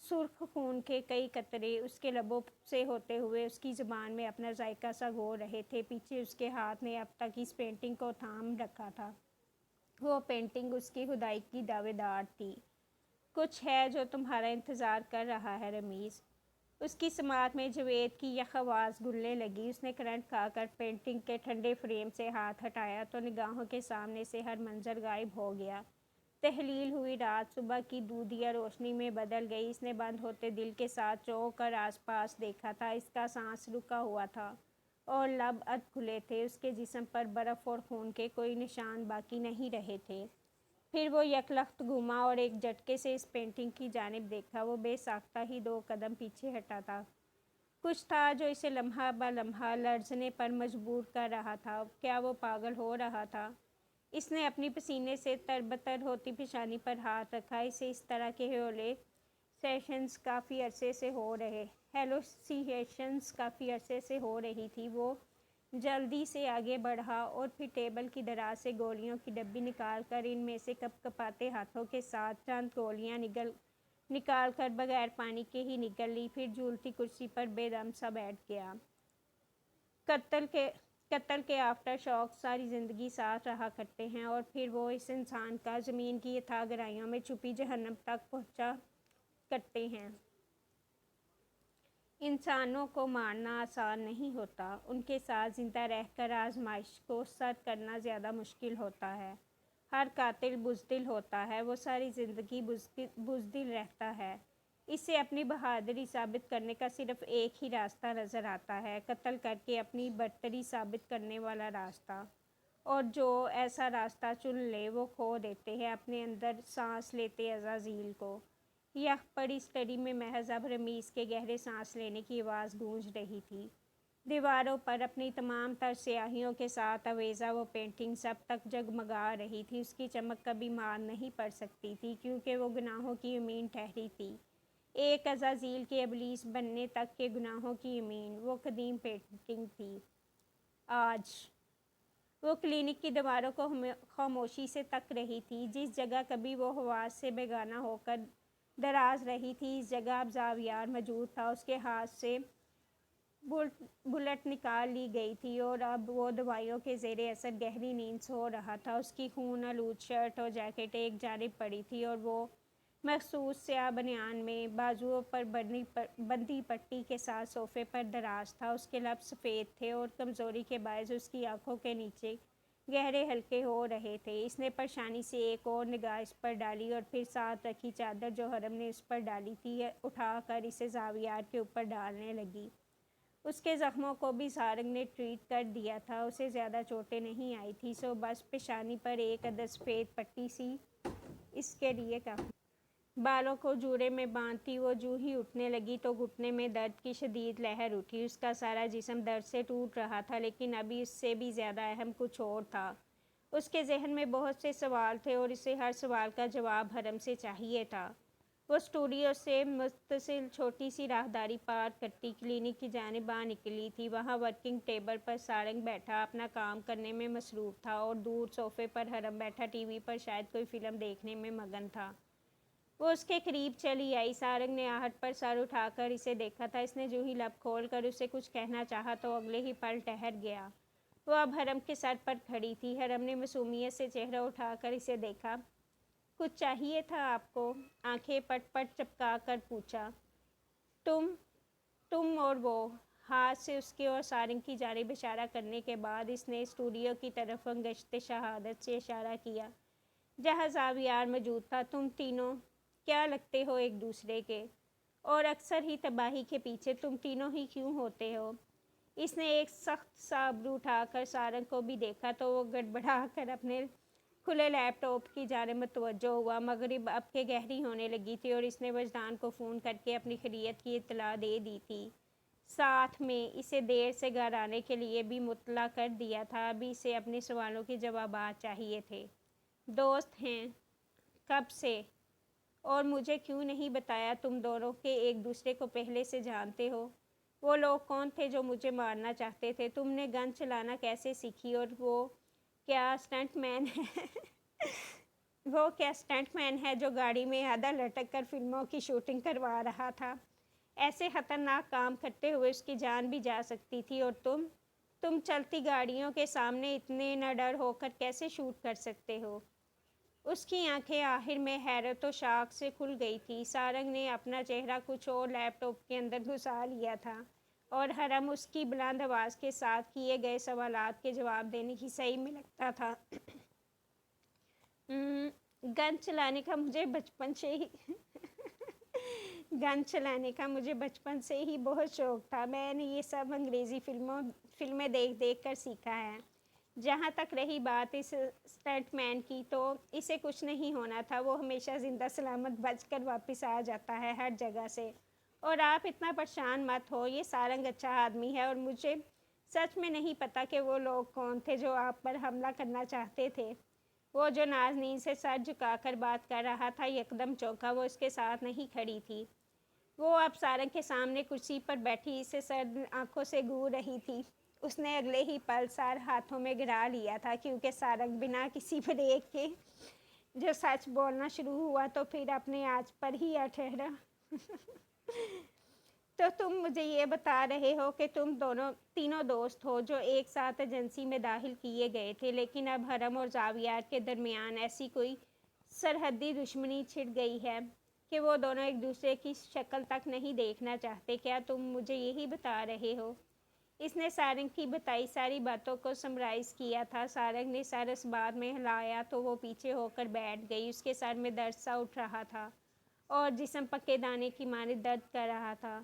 سرخ خون کے کئی قطرے اس کے لبوں سے ہوتے ہوئے اس کی زبان میں اپنا ذائقہ سنگھو رہے تھے۔ پیچھے اس کے ہاتھ نے اب تک اس پینٹنگ کو تھام رکھا تھا۔ وہ پینٹنگ اس کی خدائی کی دعوے دار تھی۔ کچھ ہے جو تمہارا انتظار کر رہا ہے رمیز۔ اس کی سماعت میں جاوید کی یک آواز گونجنے لگی۔ اس نے کرنٹ کھا کر پینٹنگ کے ٹھنڈے فریم سے ہاتھ ہٹایا تو نگاہوں کے سامنے سے ہر منظر غائب ہو گیا۔ تحلیل ہوئی رات صبح کی دودھیا روشنی میں بدل گئی۔ اس نے بند ہوتے دل کے ساتھ چونک کر آس پاس دیکھا تھا۔ اس کا سانس رکا ہوا تھا اور لب ادھ کھلے تھے۔ اس کے جسم پر برف اور خون کے کوئی نشان باقی نہیں رہے تھے۔ پھر وہ یکلخت گھوما اور ایک جھٹکے سے اس پینٹنگ کی جانب دیکھا۔ وہ بے ساختہ ہی 2 قدم پیچھے ہٹا تھا۔ کچھ تھا جو اسے لمحہ بہ لمحہ لرزنے پر مجبور کر رہا تھا۔ کیا وہ پاگل ہو رہا تھا؟ اس نے اپنی پسینے سے تربتر ہوتی پیشانی پر ہاتھ رکھا۔ اسے اس طرح کے ہیلوسینیشنز کافی عرصے سے ہو رہی تھی۔ وہ جلدی سے آگے بڑھا اور پھر ٹیبل کی دراز سے گولیوں کی ڈبی نکال کر ان میں سے کپ کپاتے ہاتھوں کے ساتھ چند گولیاں نکال کر بغیر پانی کے ہی نگل لی۔ پھر جھولتی کرسی پر بے دم سا بیٹھ گیا۔ قتل کے آفٹر شاک ساری زندگی ساتھ رہا کرتے ہیں اور پھر وہ اس انسان کا زمین کی اتھاہ گہرائیوں میں چھپی جہنم تک پہنچا کرتے ہیں۔ انسانوں کو مارنا آسان نہیں ہوتا، ان کے ساتھ زندہ رہ کر آزمائش کو سر کرنا زیادہ مشکل ہوتا ہے۔ ہر قاتل بزدل ہوتا ہے، وہ ساری زندگی بزدل رہتا ہے۔ اسے اپنی بہادری ثابت کرنے کا صرف ایک ہی راستہ نظر آتا ہے، قتل کر کے اپنی برتری ثابت کرنے والا راستہ۔ اور جو ایسا راستہ چن لے وہ کھو دیتے ہیں اپنے اندر سانس لیتے عزازیل کو۔ یک پڑی اسٹڈی میں محض اب رمیز کے گہرے سانس لینے کی آواز گونج رہی تھی۔ دیواروں پر اپنی تمام تر سیاہیوں کے ساتھ آویزہ وہ پینٹنگ اب تک جگمگا رہی تھی۔ اس کی چمک کبھی مار نہیں پڑ سکتی تھی کیونکہ وہ گناہوں کی یمین ٹھہری تھی، ایک عزازیل کے ابلیس بننے تک کے گناہوں کی یمین۔ وہ قدیم پینٹنگ تھی۔ آج وہ کلینک کی دیواروں کو خاموشی سے تک رہی تھی۔ جس جگہ کبھی وہ حواس سے بیگانہ ہو کر دراز رہی تھی، اس جگہ اب زاویار موجود تھا۔ اس کے ہاتھ سے بلٹ نکال لی گئی تھی اور اب وہ دوائیوں کے زیر اثر گہری نیند سو رہا تھا۔ اس کی خون آلود شرٹ اور جیکٹ ایک جانب پڑی تھی اور وہ مخصوص سیاہ بنیان میں بازوؤں پر بندھی پٹی کے ساتھ صوفے پر دراز تھا۔ اس کے لب سفید تھے اور کمزوری کے باعث اس کی آنکھوں کے نیچے گہرے حلقے ہو رہے تھے۔ اس نے پریشانی سے ایک اور نگاہ اس پر ڈالی اور پھر ساتھ رکھی چادر جو حرم نے اس پر ڈالی تھی اٹھا کر اسے زاویار کے اوپر ڈالنے لگی۔ اس کے زخموں کو بھی سارنگ نے ٹریٹ کر دیا تھا۔ اسے زیادہ چوٹیں نہیں آئی تھیں، سو بس پیشانی پر ایک عدد سفید پٹی سی اس کے لیے کافی۔ بالوں کو جوڑے میں باندھتی وہ جو ہی اٹھنے لگی تو گھٹنے میں درد کی شدید لہر اٹھی۔ اس کا سارا جسم درد سے ٹوٹ رہا تھا، لیکن ابھی اس سے بھی زیادہ اہم کچھ اور تھا۔ اس کے ذہن میں بہت سے سوال تھے اور اسے ہر سوال کا جواب حرم سے چاہیے تھا۔ وہ اسٹوڈیو سے متصل چھوٹی سی راہداری پار کرتی کلینک کی جانب باہر نکلی تھی۔ وہاں ورکنگ ٹیبل پر سارنگ بیٹھا اپنا کام کرنے میں مصروف تھا اور دور صوفے پر حرم بیٹھا ٹی وی پر شاید کوئی فلم دیکھنے میں مگن تھا۔ وہ اس کے قریب چلی آئی۔ سارنگ نے آہٹ پر سر اٹھا کر اسے دیکھا تھا۔ اس نے جو ہی لب کھول کر اسے کچھ کہنا چاہا تو اگلے ہی پل ٹھہر گیا۔ وہ اب حرم کے سر پر کھڑی تھی۔ حرم نے معصومیت سے چہرہ اٹھا کر اسے دیکھا۔ کچھ چاہیے تھا آپ کو؟ آنکھیں پٹ پٹ چپکا کر پوچھا۔ تم اور وہ۔ ہاتھ سے اس کی اور سارنگ کی جانب اشارہ کرنے کے بعد اس نے اسٹوڈیو کی طرف انگشت شہادت سے اشارہ کیا جہاں زاویار موجود تھا۔ تم تینوں کیا لگتے ہو ایک دوسرے کے؟ اور اکثر ہی تباہی کے پیچھے تم تینوں ہی کیوں ہوتے ہو؟ اس نے ایک سخت سا ابرو اٹھا کر سارنگ کو بھی دیکھا تو وہ گڑبڑا کر اپنے کھلے لیپ ٹاپ کی جانب متوجہ ہوا۔ مغرب اب کے گہری ہونے لگی تھی اور اس نے وجدان کو فون کر کے اپنی خیریت کی اطلاع دے دی تھی۔ ساتھ میں اسے دیر سے گھر آنے کے لیے بھی مطلع کر دیا تھا۔ ابھی اسے اپنے سوالوں کے جوابات چاہیے تھے۔ دوست ہیں؟ کب سے؟ اور مجھے کیوں نہیں بتایا؟ تم دونوں کے ایک دوسرے کو پہلے سے جانتے ہو؟ وہ لوگ کون تھے جو مجھے مارنا چاہتے تھے؟ تم نے گن چلانا کیسے سیکھی؟ اور وہ کیا اسٹنٹ مین ہے؟ وہ کیا اسٹنٹ مین ہے جو گاڑی میں آدھا لٹک کر فلموں کی شوٹنگ کروا رہا تھا؟ ایسے خطرناک کام کرتے ہوئے اس کی جان بھی جا سکتی تھی۔ اور تم چلتی گاڑیوں کے سامنے اتنے نڈر ہو کر کیسے شوٹ کر سکتے ہو؟ اس کی آنکھیں آخر میں حیرت و شاق سے کھل گئی تھی۔ سارنگ نے اپنا چہرہ کچھ اور لیپ ٹاپ کے اندر گھسا لیا تھا اور حرم اس کی بلند آواز کے ساتھ کیے گئے سوالات کے جواب دینے کی صحیح میں لگتا تھا۔ گن چلانے کا مجھے بچپن سے ہی بہت شوق تھا۔ میں نے یہ سب انگریزی فلمیں دیکھ دیکھ کر سیکھا ہے۔ جہاں تک رہی بات اس اسٹنٹ مین کی تو اسے کچھ نہیں ہونا تھا۔ وہ ہمیشہ زندہ سلامت بچ کر واپس آ جاتا ہے ہر جگہ سے۔ اور آپ اتنا پریشان مت ہو، یہ سارنگ اچھا آدمی ہے اور مجھے سچ میں نہیں پتا کہ وہ لوگ کون تھے جو آپ پر حملہ کرنا چاہتے تھے۔ وہ جو نازنین سے سر جھکا کر بات کر رہا تھا یکدم چونکا۔ وہ اس کے ساتھ نہیں کھڑی تھی۔ وہ اب سارنگ کے سامنے کرسی پر بیٹھی اسے سرد آنکھوں سے گھور رہی تھی۔ اس نے اگلے ہی پل سر ہاتھوں میں گرا لیا تھا کیونکہ سارنگ بنا کسی بریک کے جو سچ بولنا شروع ہوا تو پھر اپنے آج پر ہی ٹھہرا۔ تو تم مجھے یہ بتا رہے ہو کہ تم تینوں دوست ہو جو ایک ساتھ ایجنسی میں داخل کیے گئے تھے، لیکن اب حرم اور زاویار کے درمیان ایسی کوئی سرحدی دشمنی چھڑ گئی ہے کہ وہ دونوں ایک دوسرے کی شکل تک نہیں دیکھنا چاہتے؟ کیا تم مجھے یہی بتا رہے ہو؟ اس نے سارنگ کی بتائی ساری باتوں کو سمرائز کیا تھا۔ سارنگ نے سر اس بات میں ہلایا تو وہ پیچھے ہو کر بیٹھ گئی۔ اس کے سر میں درد سا اٹھ رہا تھا اور جسم پکے دانے کی مانند درد کر رہا تھا۔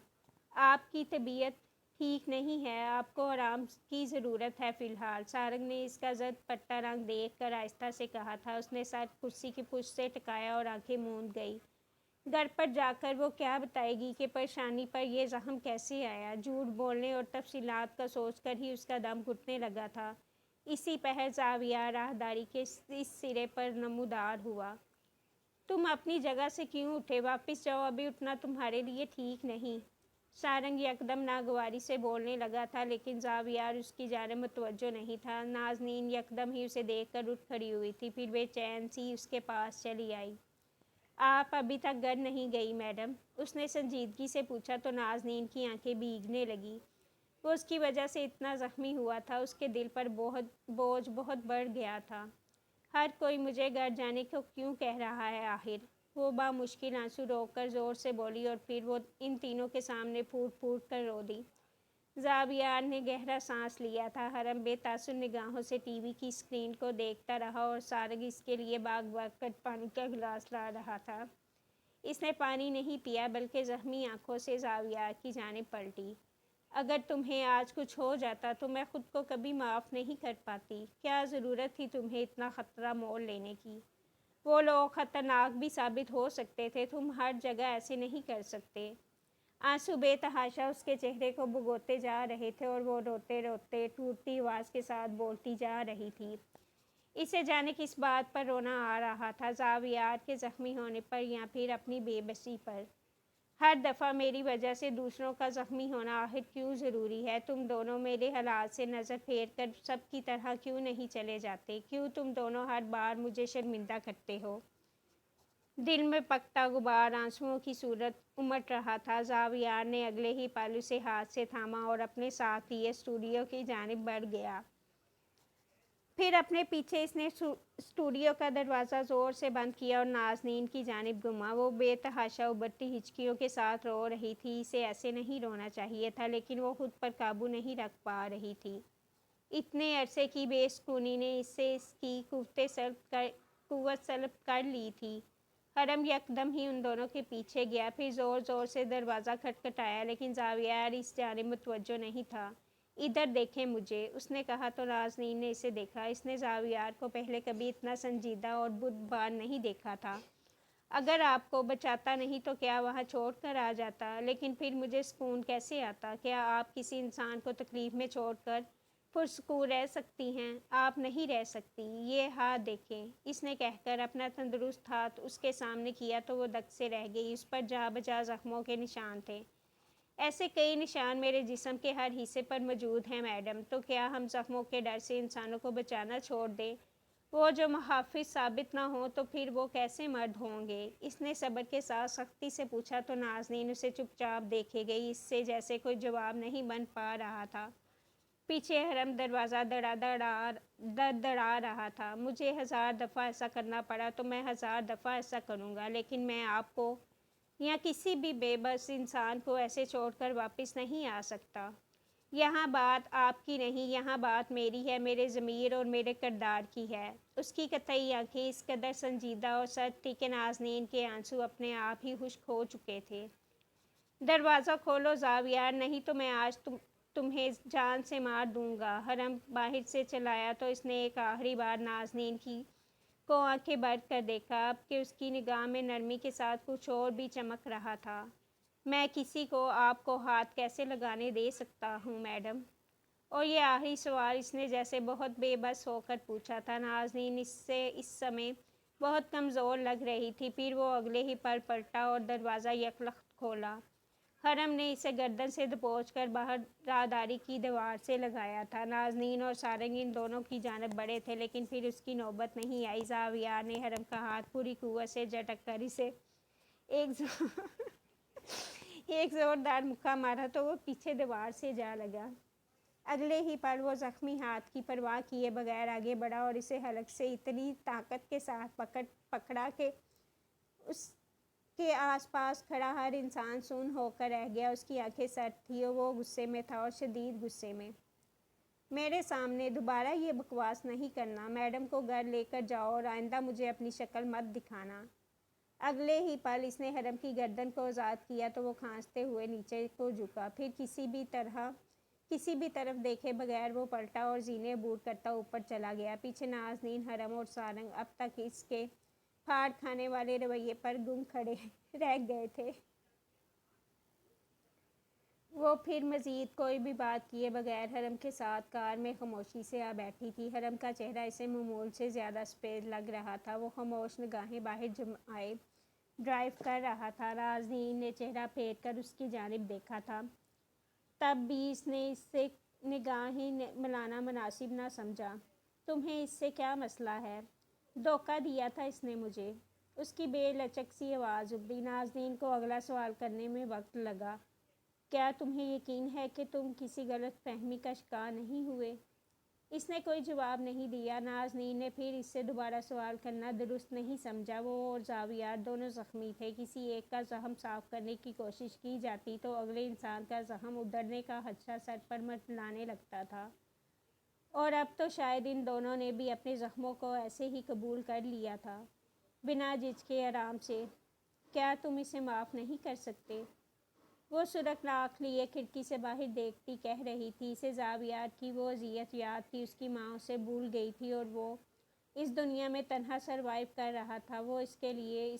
آپ کی طبیعت ٹھیک نہیں ہے، آپ کو آرام کی ضرورت ہے فی الحال، سارنگ نے اس کا زرد پٹا رنگ دیکھ کر آہستہ سے کہا تھا۔ اس نے سر کرسی کی پشت سے ٹکایا اور آنکھیں موند گئی۔ گھر پر جا کر وہ کیا بتائے گی کہ پریشانی پر یہ زخم کیسے آیا؟ جھوٹ بولنے اور تفصیلات کا سوچ کر ہی اس کا دم گھٹنے لگا تھا۔ اسی پہر زاویہ راہداری کے اس سرے پر نمودار ہوا۔ تم اپنی جگہ سے کیوں اٹھے؟ واپس جاؤ، ابھی اٹھنا تمہارے لیے ٹھیک نہیں۔ سارنگ یکدم ناگواری سے بولنے لگا تھا لیکن زاویار اس کی جانب متوجہ نہیں تھا۔ نازنین یکدم ہی اسے دیکھ کر اٹھ کھڑی ہوئی تھی، پھر بے چین سی اس کے پاس چلی آئی۔ آپ ابھی تک گھر نہیں گئی میڈم؟ اس نے سنجیدگی سے پوچھا تو نازنین کی آنکھیں بھیگنے لگیں۔ وہ اس کی وجہ سے اتنا زخمی ہوا تھا، اس کے دل پر بوجھ بہت بڑھ گیا تھا۔ ہر کوئی مجھے گھر جانے کو کیوں کہہ رہا ہے آخر؟ وہ بامشکل آنسو روک کر زور سے بولی اور پھر وہ ان تینوں کے سامنے پھوٹ پھوٹ کر رو دی۔ زاویار نے گہرا سانس لیا تھا۔ حرم بے تاثر نگاہوں سے ٹی وی کی اسکرین کو دیکھتا رہا اور سارنگ اس کے لیے بھاگ بھاگ کر پانی کا گلاس لا رہا تھا۔ اس نے پانی نہیں پیا بلکہ زخمی آنکھوں سے زاویار کی جانب پلٹی۔ اگر تمہیں آج کچھ ہو جاتا تو میں خود کو کبھی معاف نہیں کر پاتی۔ کیا ضرورت تھی تمہیں اتنا خطرہ مول لینے کی؟ وہ لوگ خطرناک بھی ثابت ہو سکتے تھے، تم ہر جگہ ایسے نہیں کر سکتے۔ آنسو بے تحاشا اس کے چہرے کو بھگوتے جا رہے تھے اور وہ روتے روتے ٹوٹتی آواز کے ساتھ بولتی جا رہی تھی۔ اسے جانے کس بات پر رونا آ رہا تھا، زاویار کے زخمی ہونے پر یا پھر اپنی بے بسی پر۔ ہر دفعہ میری وجہ سے دوسروں کا زخمی ہونا آخر کیوں ضروری ہے؟ تم دونوں میرے حالات سے نظر پھیر کر سب کی طرح کیوں نہیں چلے جاتے؟ کیوں تم دونوں ہر بار مجھے شرمندہ کرتے ہو؟ دل میں پکتا غبار آنسوؤں کی صورت امٹ رہا تھا۔ زاویار نے اگلے ہی پل اسے ہاتھ سے تھاما اور اپنے ساتھ لیے اسٹوڈیو کی جانب بڑھ گیا۔ پھر اپنے پیچھے اس نے اسٹوڈیو کا دروازہ زور سے بند کیا اور نازنین کی جانب گھوما۔ وہ بے تحاشا ابھرتی ہچکیوں کے ساتھ رو رہی تھی۔ اسے ایسے نہیں رونا چاہیے تھا، لیکن وہ خود پر قابو نہیں رکھ پا رہی تھی۔ اتنے عرصے کی بے سکونی نے اس سے اس کی قوت سلب کر لی تھی۔ حرم یکدم ہی ان دونوں کے پیچھے گیا، پھر زور زور سے دروازہ کھٹکھٹایا، لیکن زاویار اس جانب متوجہ نہیں تھا۔ ادھر دیکھیں مجھے، اس نے کہا تو نازنین نے اسے دیکھا۔ اس نے زاویار کو پہلے کبھی اتنا سنجیدہ اور بردبار نہیں دیکھا تھا۔ اگر آپ کو بچاتا نہیں تو کیا وہاں چھوڑ کر آ جاتا؟ لیکن پھر مجھے سکون کیسے آتا؟ کیا آپ کسی انسان کو تکلیف میں چھوڑ کر پرسکون رہ سکتی ہیں؟ آپ نہیں رہ سکتی۔ یہ ہاتھ دیکھیں، اس نے کہہ کر اپنا تندرست ہاتھ اس کے سامنے کیا تو وہ دگ سے رہ گئی۔ اس پر جا بجا زخموں کے نشان تھے۔ ایسے کئی نشان میرے جسم کے ہر حصے پر موجود ہیں میڈم۔ تو کیا ہم زخموں کے ڈر سے انسانوں کو بچانا چھوڑ دیں؟ وہ جو محافظ ثابت نہ ہوں تو پھر وہ کیسے مرد ہوں گے؟ اس نے صبر کے ساتھ سختی سے پوچھا تو نازنین اسے چپ چاپ دیکھے گئی، اس سے جیسے کوئی جواب نہیں بن پا رہا تھا۔ پیچھے حرم دروازہ دڑا رہا تھا۔ مجھے 1000 دفعہ ایسا کرنا پڑا تو میں 1000 دفعہ ایسا کروں گا، لیکن میں آپ کو یا کسی بھی بے بس انسان کو ایسے چھوڑ کر واپس نہیں آ سکتا۔ یہاں بات آپ کی نہیں، یہاں بات میری ہے، میرے ضمیر اور میرے کردار کی ہے۔ اس کی قطعی آنکھیں اس قدر سنجیدہ اور سرد تھی کہ نازنین کے آنسو اپنے آپ ہی خشک ہو چکے تھے۔ دروازہ کھولو زاویار، نہیں تو میں آج تمہیں جان سے مار دوں گا۔ حرم باہر سے چلایا تو اس نے ایک آخری بار نازنین کو آنکھیں بھر کر دیکھا، اب کہ اس کی نگاہ میں نرمی کے ساتھ کچھ اور بھی چمک رہا تھا۔ میں کسی کو آپ کو ہاتھ کیسے لگانے دے سکتا ہوں میڈم؟ اور یہ آخری سوال اس نے جیسے بہت بے بس ہو کر پوچھا تھا۔ نازنین اس سمے بہت کمزور لگ رہی تھی۔ پھر وہ اگلے ہی پل پلٹا اور دروازہ یکلخت کھولا۔ حرم نے اسے گردن سے دبوچ کر باہر راہداری کی دیوار سے لگایا تھا۔ نازنین اور سارنگ ان دونوں کی جانب بڑھے تھے، لیکن پھر اس کی نوبت نہیں آئی۔ زاویار نے حرم کا ہاتھ پوری قوت سے جھٹک کر اسے ایک زوردار مکہ مارا تو وہ پیچھے دیوار سے جا لگا۔ اگلے ہی پل وہ زخمی ہاتھ کی پرواہ کیے بغیر آگے بڑھا اور اسے حلق سے اتنی طاقت کے ساتھ پکڑا کہ اس کے آس پاس کھڑا ہر انسان سن ہو کر رہ گیا۔ اس کی آنکھیں سرد تھیں اور وہ غصے میں تھا، اور شدید غصے میں۔ میرے سامنے دوبارہ یہ بکواس نہیں کرنا۔ میڈم کو گھر لے کر جاؤ اور آئندہ مجھے اپنی شکل مت دکھانا۔ اگلے ہی پل اس نے حرم کی گردن کو آزاد کیا تو وہ کھانستے ہوئے نیچے کو جھکا، پھر کسی بھی طرف دیکھے بغیر وہ پلٹا اور زینے عبور کرتا اوپر چلا گیا۔ پیچھے نازنین، حرم اور سارنگ اب تک اس کے پھاڑ کھانے والے رویے پر گم کھڑے رہ گئے تھے۔ وہ پھر مزید کوئی بھی بات کیے بغیر حرم کے ساتھ کار میں خاموشی سے آ بیٹھی تھی۔ حرم کا چہرہ اسے معمول سے زیادہ سفید لگ رہا تھا۔ وہ خاموش نگاہیں باہر جمائے ڈرائیو کر رہا تھا۔ نازنین نے چہرہ پھیر کر اس کی جانب دیکھا تھا، تب بھی اس نے اس سے نگاہیں ملانا مناسب نہ سمجھا۔ تمہیں اس سے کیا مسئلہ ہے؟ دھوکہ دیا تھا اس نے مجھے۔ اس کی بے لچک سی آواز ابھری۔ نازنین کو اگلا سوال کرنے میں وقت لگا۔ کیا تمہیں یقین ہے کہ تم کسی غلط فہمی کا شکار نہیں ہوئے؟ اس نے کوئی جواب نہیں دیا۔ نازنین نے پھر اس سے دوبارہ سوال کرنا درست نہیں سمجھا۔ وہ اور زاویار دونوں زخمی تھے۔ کسی ایک کا زخم صاف کرنے کی کوشش کی جاتی تو اگلے انسان کا زخم ادھرنے کا خدشہ سر پر منڈلانے لگتا تھا، اور اب تو شاید ان دونوں نے بھی اپنے زخموں کو ایسے ہی قبول کر لیا تھا، بنا جھجکے، آرام سے۔ کیا تم اسے معاف نہیں کر سکتے؟ وہ سرخ آنکھ لیے کھڑکی سے باہر دیکھتی کہہ رہی تھی۔ اسے زاویار کی وہ اذیت یاد تھی۔ اس کی ماں اسے بھول گئی تھی اور وہ اس دنیا میں تنہا سروائیو کر رہا تھا۔ وہ اس کے لیے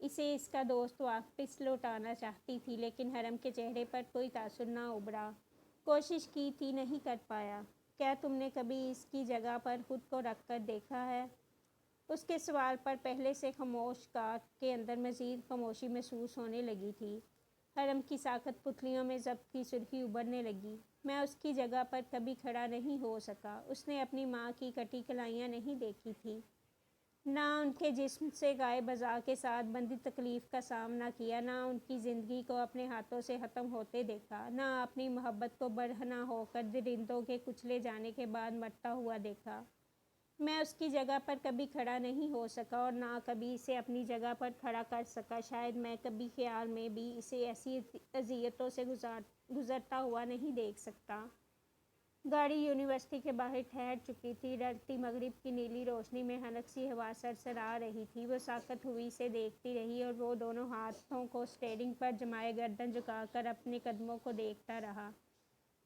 اسے اس کا دوست واپس لوٹانا چاہتی تھی، لیکن حرم کے چہرے پر کوئی تاثر نہ ابھرا۔ کوشش کی تھی، نہیں کر پایا۔ کیا تم نے کبھی اس کی جگہ پر خود کو رکھ کر دیکھا ہے؟ اس کے سوال پر پہلے سے خاموش کاٹ کے اندر مزید خاموشی محسوس ہونے لگی تھی۔ حرم کی ساخت پتلیوں میں ضبط کی سرخی ابھرنے لگی۔ میں اس کی جگہ پر کبھی کھڑا نہیں ہو سکا۔ اس نے اپنی ماں کی کٹی کلائیاں نہیں دیکھی تھیں، نہ ان کے جسم سے غائب اعضاء کے ساتھ بندی تکلیف کا سامنا کیا، نہ ان کی زندگی کو اپنے ہاتھوں سے ختم ہوتے دیکھا، نہ اپنی محبت کو برہنہ ہو کر درندوں کے کچلے جانے کے بعد مرتا ہوا دیکھا۔ میں اس کی جگہ پر کبھی کھڑا نہیں ہو سکا اور نہ کبھی اسے اپنی جگہ پر کھڑا کر سکا۔ شاید میں کبھی خیال میں بھی اسے ایسی اذیتوں سے گزرتا ہوا نہیں دیکھ سکتا۔ گاڑی یونیورسٹی کے باہر ٹھہر چکی تھی۔ ڈھلتی مغرب کی نیلی روشنی میں حنک سی ہوا سرسرا رہی تھی۔ وہ ساکت ہوئی سے دیکھتی رہی اور وہ دونوں ہاتھوں کو اسٹیئرنگ پر جمائے گردن جھکا کر اپنے قدموں کو دیکھتا رہا۔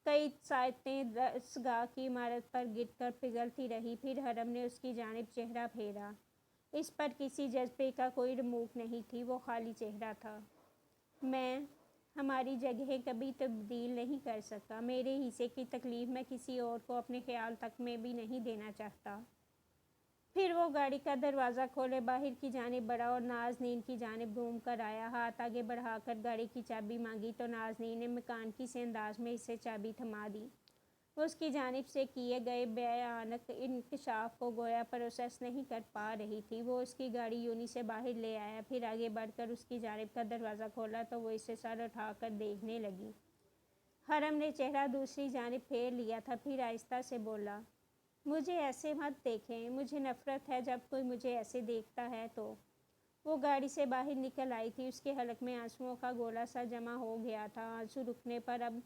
کئی ساعتیں درسگاہ کی عمارت پر گر کر پگھلتی رہی۔ پھر حرم نے اس کی جانب چہرہ پھیرا۔ اس پر کسی جذبے کا کوئی رموق نہیں تھی، وہ خالی چہرہ تھا۔ میں ہماری جگہیں کبھی تبدیل نہیں کر سکا۔ میرے حصے کی تکلیف میں کسی اور کو اپنے خیال تک میں بھی نہیں دینا چاہتا۔ پھر وہ گاڑی کا دروازہ کھولے باہر کی جانب بڑھا اور نازنین کی جانب گھوم کر آیا۔ ہاتھ آگے بڑھا کر گاڑی کی چابی مانگی تو نازنین نے مکانکی سے انداز میں اسے چابی تھما دی۔ وہ اس کی جانب سے کیے گئے بھیانک انکشاف کو گویا پروسیس نہیں کر پا رہی تھی۔ وہ اس کی گاڑی یونی سے باہر لے آیا، پھر آگے بڑھ کر اس کی جانب کا دروازہ کھولا تو وہ اسے سر اٹھا کر دیکھنے لگی۔ حرم نے چہرہ دوسری جانب پھیر لیا تھا، پھر آہستہ سے بولا، مجھے ایسے مت دیکھیں، مجھے نفرت ہے جب کوئی مجھے ایسے دیکھتا ہے تو۔ وہ گاڑی سے باہر نکل آئی تھی۔ اس کے حلق میں آنسوؤں کا گولا سا جمع ہو گیا تھا۔ آنسو رکنے پر اب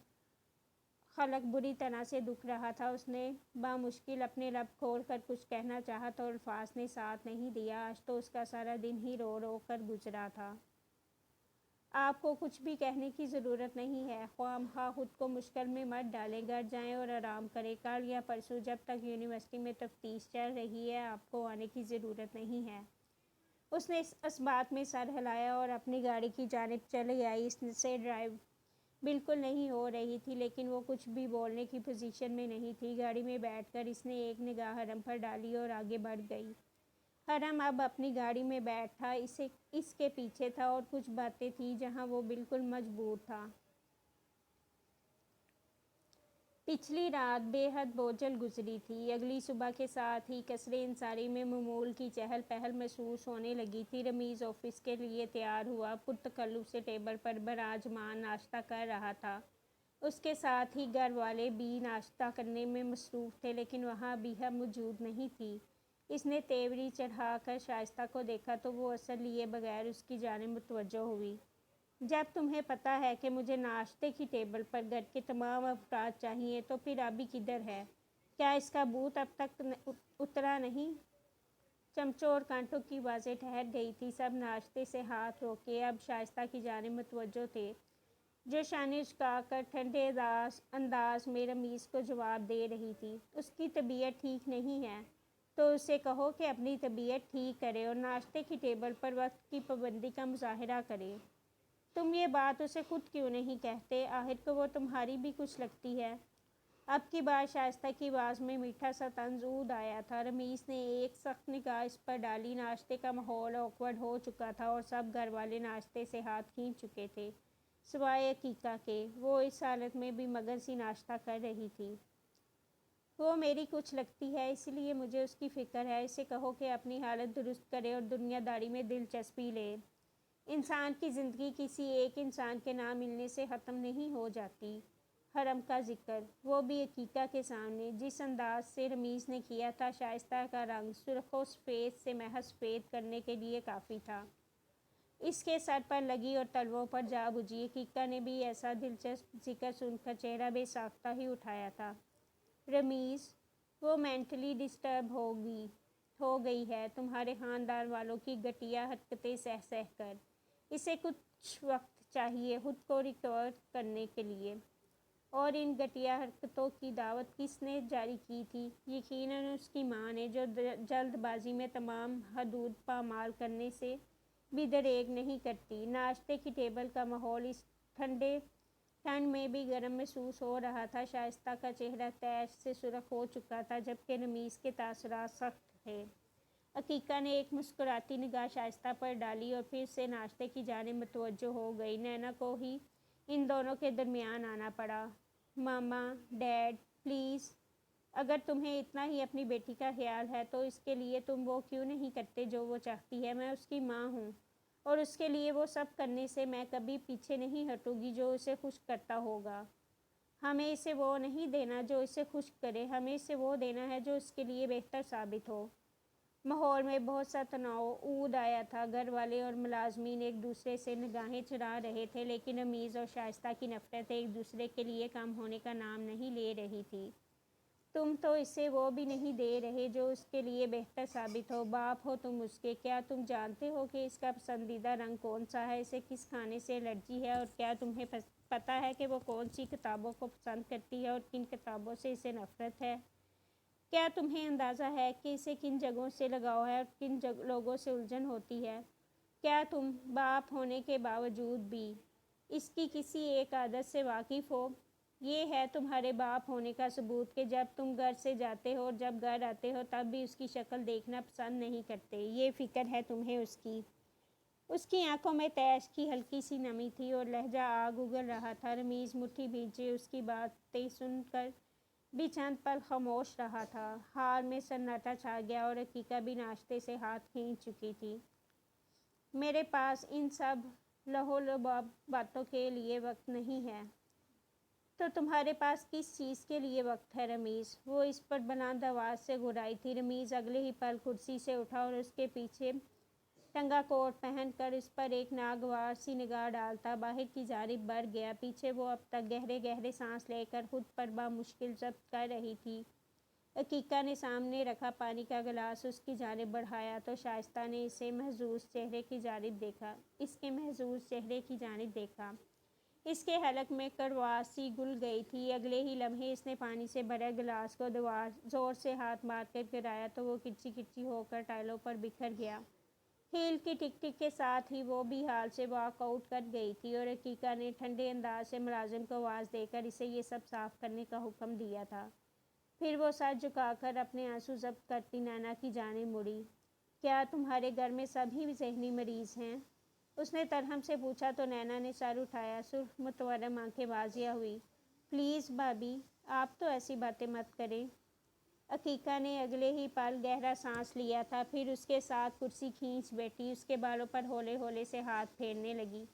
حلق بری طرح سے دکھ رہا تھا۔ اس نے بامشکل اپنے لب کھول کر کچھ کہنا چاہا تو الفاظ نے ساتھ نہیں دیا۔ آج تو اس کا سارا دن ہی رو رو کر گزرا تھا۔ آپ کو کچھ بھی کہنے کی ضرورت نہیں ہے۔ خواہ مخواہ خود کو مشکل میں مت ڈالیں، گھر جائیں اور آرام کریں۔ کل یا پرسوں جب تک یونیورسٹی میں تفتیش چل رہی ہے آپ کو آنے کی ضرورت نہیں ہے۔ اس نے اس بات میں سر ہلایا اور اپنی گاڑی کی جانب چلی آئی۔ اس سے ڈرائیو بالکل نہیں ہو رہی تھی، لیکن وہ کچھ بھی بولنے کی پوزیشن میں نہیں تھی۔ گاڑی میں بیٹھ کر اس نے ایک نگاہ حرم پر ڈالی اور آگے بڑھ گئی۔ حرم اب اپنی گاڑی میں بیٹھا اس کے پیچھے تھا اور کچھ باتیں تھیں جہاں وہ بالکل مجبور تھا۔ پچھلی رات بے حد بوجھل گزری تھی۔ اگلی صبح کے ساتھ ہی قصر انصاری میں معمول کی چہل پہل محسوس ہونے لگی تھی۔ رمیز آفس کے لیے تیار ہوا پرتکلف سے ٹیبل پر براجمان ناشتہ کر رہا تھا۔ اس کے ساتھ ہی گھر والے بھی ناشتہ کرنے میں مصروف تھے، لیکن وہاں ابیہ موجود نہیں تھی۔ اس نے تیوری چڑھا کر شائستہ کو دیکھا تو وہ اثر لیے بغیر اس کی جانب متوجہ ہوئی۔ جب تمہیں پتہ ہے کہ مجھے ناشتے کی ٹیبل پر گھر کے تمام افراد چاہیے تو پھر ابھی کدھر ہے؟ کیا اس کا بھوت اب تک اترا نہیں؟ چمچوں اور کانٹوں کی آوازیں ٹھہر گئی تھیں۔ سب ناشتے سے ہاتھ روکے اب شائستہ کی جانب متوجہ تھے، جو شانے جھکا کر ٹھنڈے انداز میں رمیز کو جواب دے رہی تھی۔ اس کی طبیعت ٹھیک نہیں ہے تو اسے کہو کہ اپنی طبیعت ٹھیک کرے اور ناشتے کی ٹیبل پر وقت کی پابندی کا مظاہرہ کرے۔ تم یہ بات اسے خود کیوں نہیں کہتے؟ آخر کو وہ تمہاری بھی کچھ لگتی ہے۔ اب کی بار شائستہ کی آواز میں میٹھا سا طنز عود آیا تھا۔ رمیز نے ایک سخت نگاہ اس پر ڈالی۔ ناشتے کا ماحول آکورڈ ہو چکا تھا اور سب گھر والے ناشتے سے ہاتھ کھینچ چکے تھے، سوائے عقیقہ کے۔ وہ اس حالت میں بھی مگن سی ناشتہ کر رہی تھی۔ وہ میری کچھ لگتی ہے، اس لیے مجھے اس کی فکر ہے۔ اسے کہو کہ اپنی حالت درست کرے اور دنیا داری میں دلچسپی لے۔ انسان کی زندگی کسی ایک انسان کے نہ ملنے سے ختم نہیں ہو جاتی۔ حرم کا ذکر، وہ بھی عقیقہ کے سامنے، جس انداز سے رمیز نے کیا تھا، شائستہ کا رنگ سرخ و سفید سے محض سفید کرنے کے لیے کافی تھا۔ اس کے سر پر لگی اور تلوؤں پر جا بجھی۔ عقیقہ نے بھی ایسا دلچسپ ذکر سن کر چہرہ بے ساختہ ہی اٹھایا تھا۔ رمیز، وہ مینٹلی ڈسٹرب ہو گئی ہے تمہارے خاندان والوں کی گھٹیا حرکتیں سہ سہ کر۔ اسے کچھ وقت چاہیے خود کو ریکور کرنے کے لیے۔ اور ان گھٹیا حرکتوں کی دعوت کس نے جاری کی تھی؟ یقیناً اس کی ماں نے، جو جلد بازی میں تمام حدود پامال کرنے سے بھی دریغ نہیں کرتی۔ ناشتے کی ٹیبل کا ماحول اس ٹھنڈ میں بھی گرم محسوس ہو رہا تھا۔ شائستہ کا چہرہ تیش سے سرخ ہو چکا تھا، جبکہ رمیز کے تاثرات سخت تھے۔ عقیقہ نے ایک مسکراتی نگاہ شائستہ پر ڈالی اور پھر سے ناشتے کی جانب متوجہ ہو گئی۔ نینا کو ہی ان دونوں کے درمیان آنا پڑا۔ ماما، ڈیڈ، پلیز، اگر تمہیں اتنا ہی اپنی بیٹی کا خیال ہے تو اس کے لیے تم وہ کیوں نہیں کرتے جو وہ چاہتی ہے؟ میں اس کی ماں ہوں اور اس کے لیے وہ سب کرنے سے میں کبھی پیچھے نہیں ہٹوں گی جو اسے خوش کرتا ہوگا۔ ہمیں اسے وہ نہیں دینا جو اسے خوش کرے، ہمیں اسے وہ دینا ہے جو اس کے لیے بہتر ثابت ہو۔ ماحول میں بہت سا تناؤ عود آیا تھا۔ گھر والے اور ملازمین ایک دوسرے سے نگاہیں چرا رہے تھے، لیکن رمیز اور شائستہ کی نفرت ایک دوسرے کے لیے کم ہونے کا نام نہیں لے رہی تھی۔ تم تو اسے وہ بھی نہیں دے رہے جو اس کے لیے بہتر ثابت ہو۔ باپ ہو تم اس کے، کیا تم جانتے ہو کہ اس کا پسندیدہ رنگ کون سا ہے، اسے کس کھانے سے الرجی ہے، اور کیا تمہیں پتہ ہے کہ وہ کون سی کتابوں کو پسند کرتی ہے اور کن کتابوں سے اسے نفرت ہے؟ کیا تمہیں اندازہ ہے کہ اسے کن جگہوں سے لگاؤ ہے اور کن لوگوں سے الجھن ہوتی ہے؟ کیا تم باپ ہونے کے باوجود بھی اس کی کسی ایک عادت سے واقف ہو؟ یہ ہے تمہارے باپ ہونے کا ثبوت کہ جب تم گھر سے جاتے ہو اور جب گھر آتے ہو تب بھی اس کی شکل دیکھنا پسند نہیں کرتے۔ یہ فکر ہے تمہیں اس کی۔ اس کی آنکھوں میں تیش کی ہلکی سی نمی تھی اور لہجہ آگ اگل رہا تھا۔ رمیز مٹھی بھیجے اس کی باتیں سن کر بھی چند پل خاموش رہا تھا۔ حال میں سناٹا چھا گیا اور عقیقہ بھی ناشتے سے ہاتھ کھینچ چکی تھی۔ میرے پاس ان سب لہو لباب باتوں کے لیے وقت نہیں ہے۔ تو تمہارے پاس کس چیز کے لیے وقت ہے رمیز؟ وہ اس پر بلند آواز سے گھرائی تھی۔ رمیز اگلے ہی پل کرسی سے اٹھا اور اس کے پیچھے ٹنگا کوٹ پہن کر اس پر ایک ناگوار سی نگاہ ڈالتا باہر کی جانب بڑھ گیا۔ پیچھے وہ اب تک گہرے گہرے سانس لے کر خود پر بامشکل ضبط کر رہی تھی۔ عقیقہ نے سامنے رکھا پانی کا گلاس اس کی جانب بڑھایا تو شائستہ نے اس کے محظوظ چہرے کی جانب دیکھا۔ اس کے حلق میں کڑواہٹ سی گھل گئی تھی۔ اگلے ہی لمحے اس نے پانی سے بھرے گلاس کو زور سے ہاتھ مار کر گرایا تو وہ کرچی کرچی ہو کر ٹائلوں پر بکھر گیا۔ ہیل کی ٹک ٹک کے ساتھ ہی وہ بھی ہال سے واک آؤٹ کر گئی تھی اور عقیقہ نے ٹھنڈے انداز سے ملازم کو آواز دے کر اسے یہ سب صاف کرنے کا حکم دیا تھا۔ پھر وہ سر جھکا کر اپنے آنسو ضبط کرتی نینا کی جانب مڑی۔ کیا تمہارے گھر میں سبھی ذہنی مریض ہیں؟ اس نے ترہم سے پوچھا تو نینا نے سر اٹھایا۔ سرخ متورم آنکھیں بازیاں ہوئی۔ پلیز بھابی، آپ تو ایسی باتیں مت کریں۔ عقیقہ نے اگلے ہی پل گہرا سانس لیا تھا، پھر اس کے ساتھ کرسی کھینچ بیٹھی، اس کے بالوں پر ہولے ہولے سے ہاتھ پھیرنے لگی۔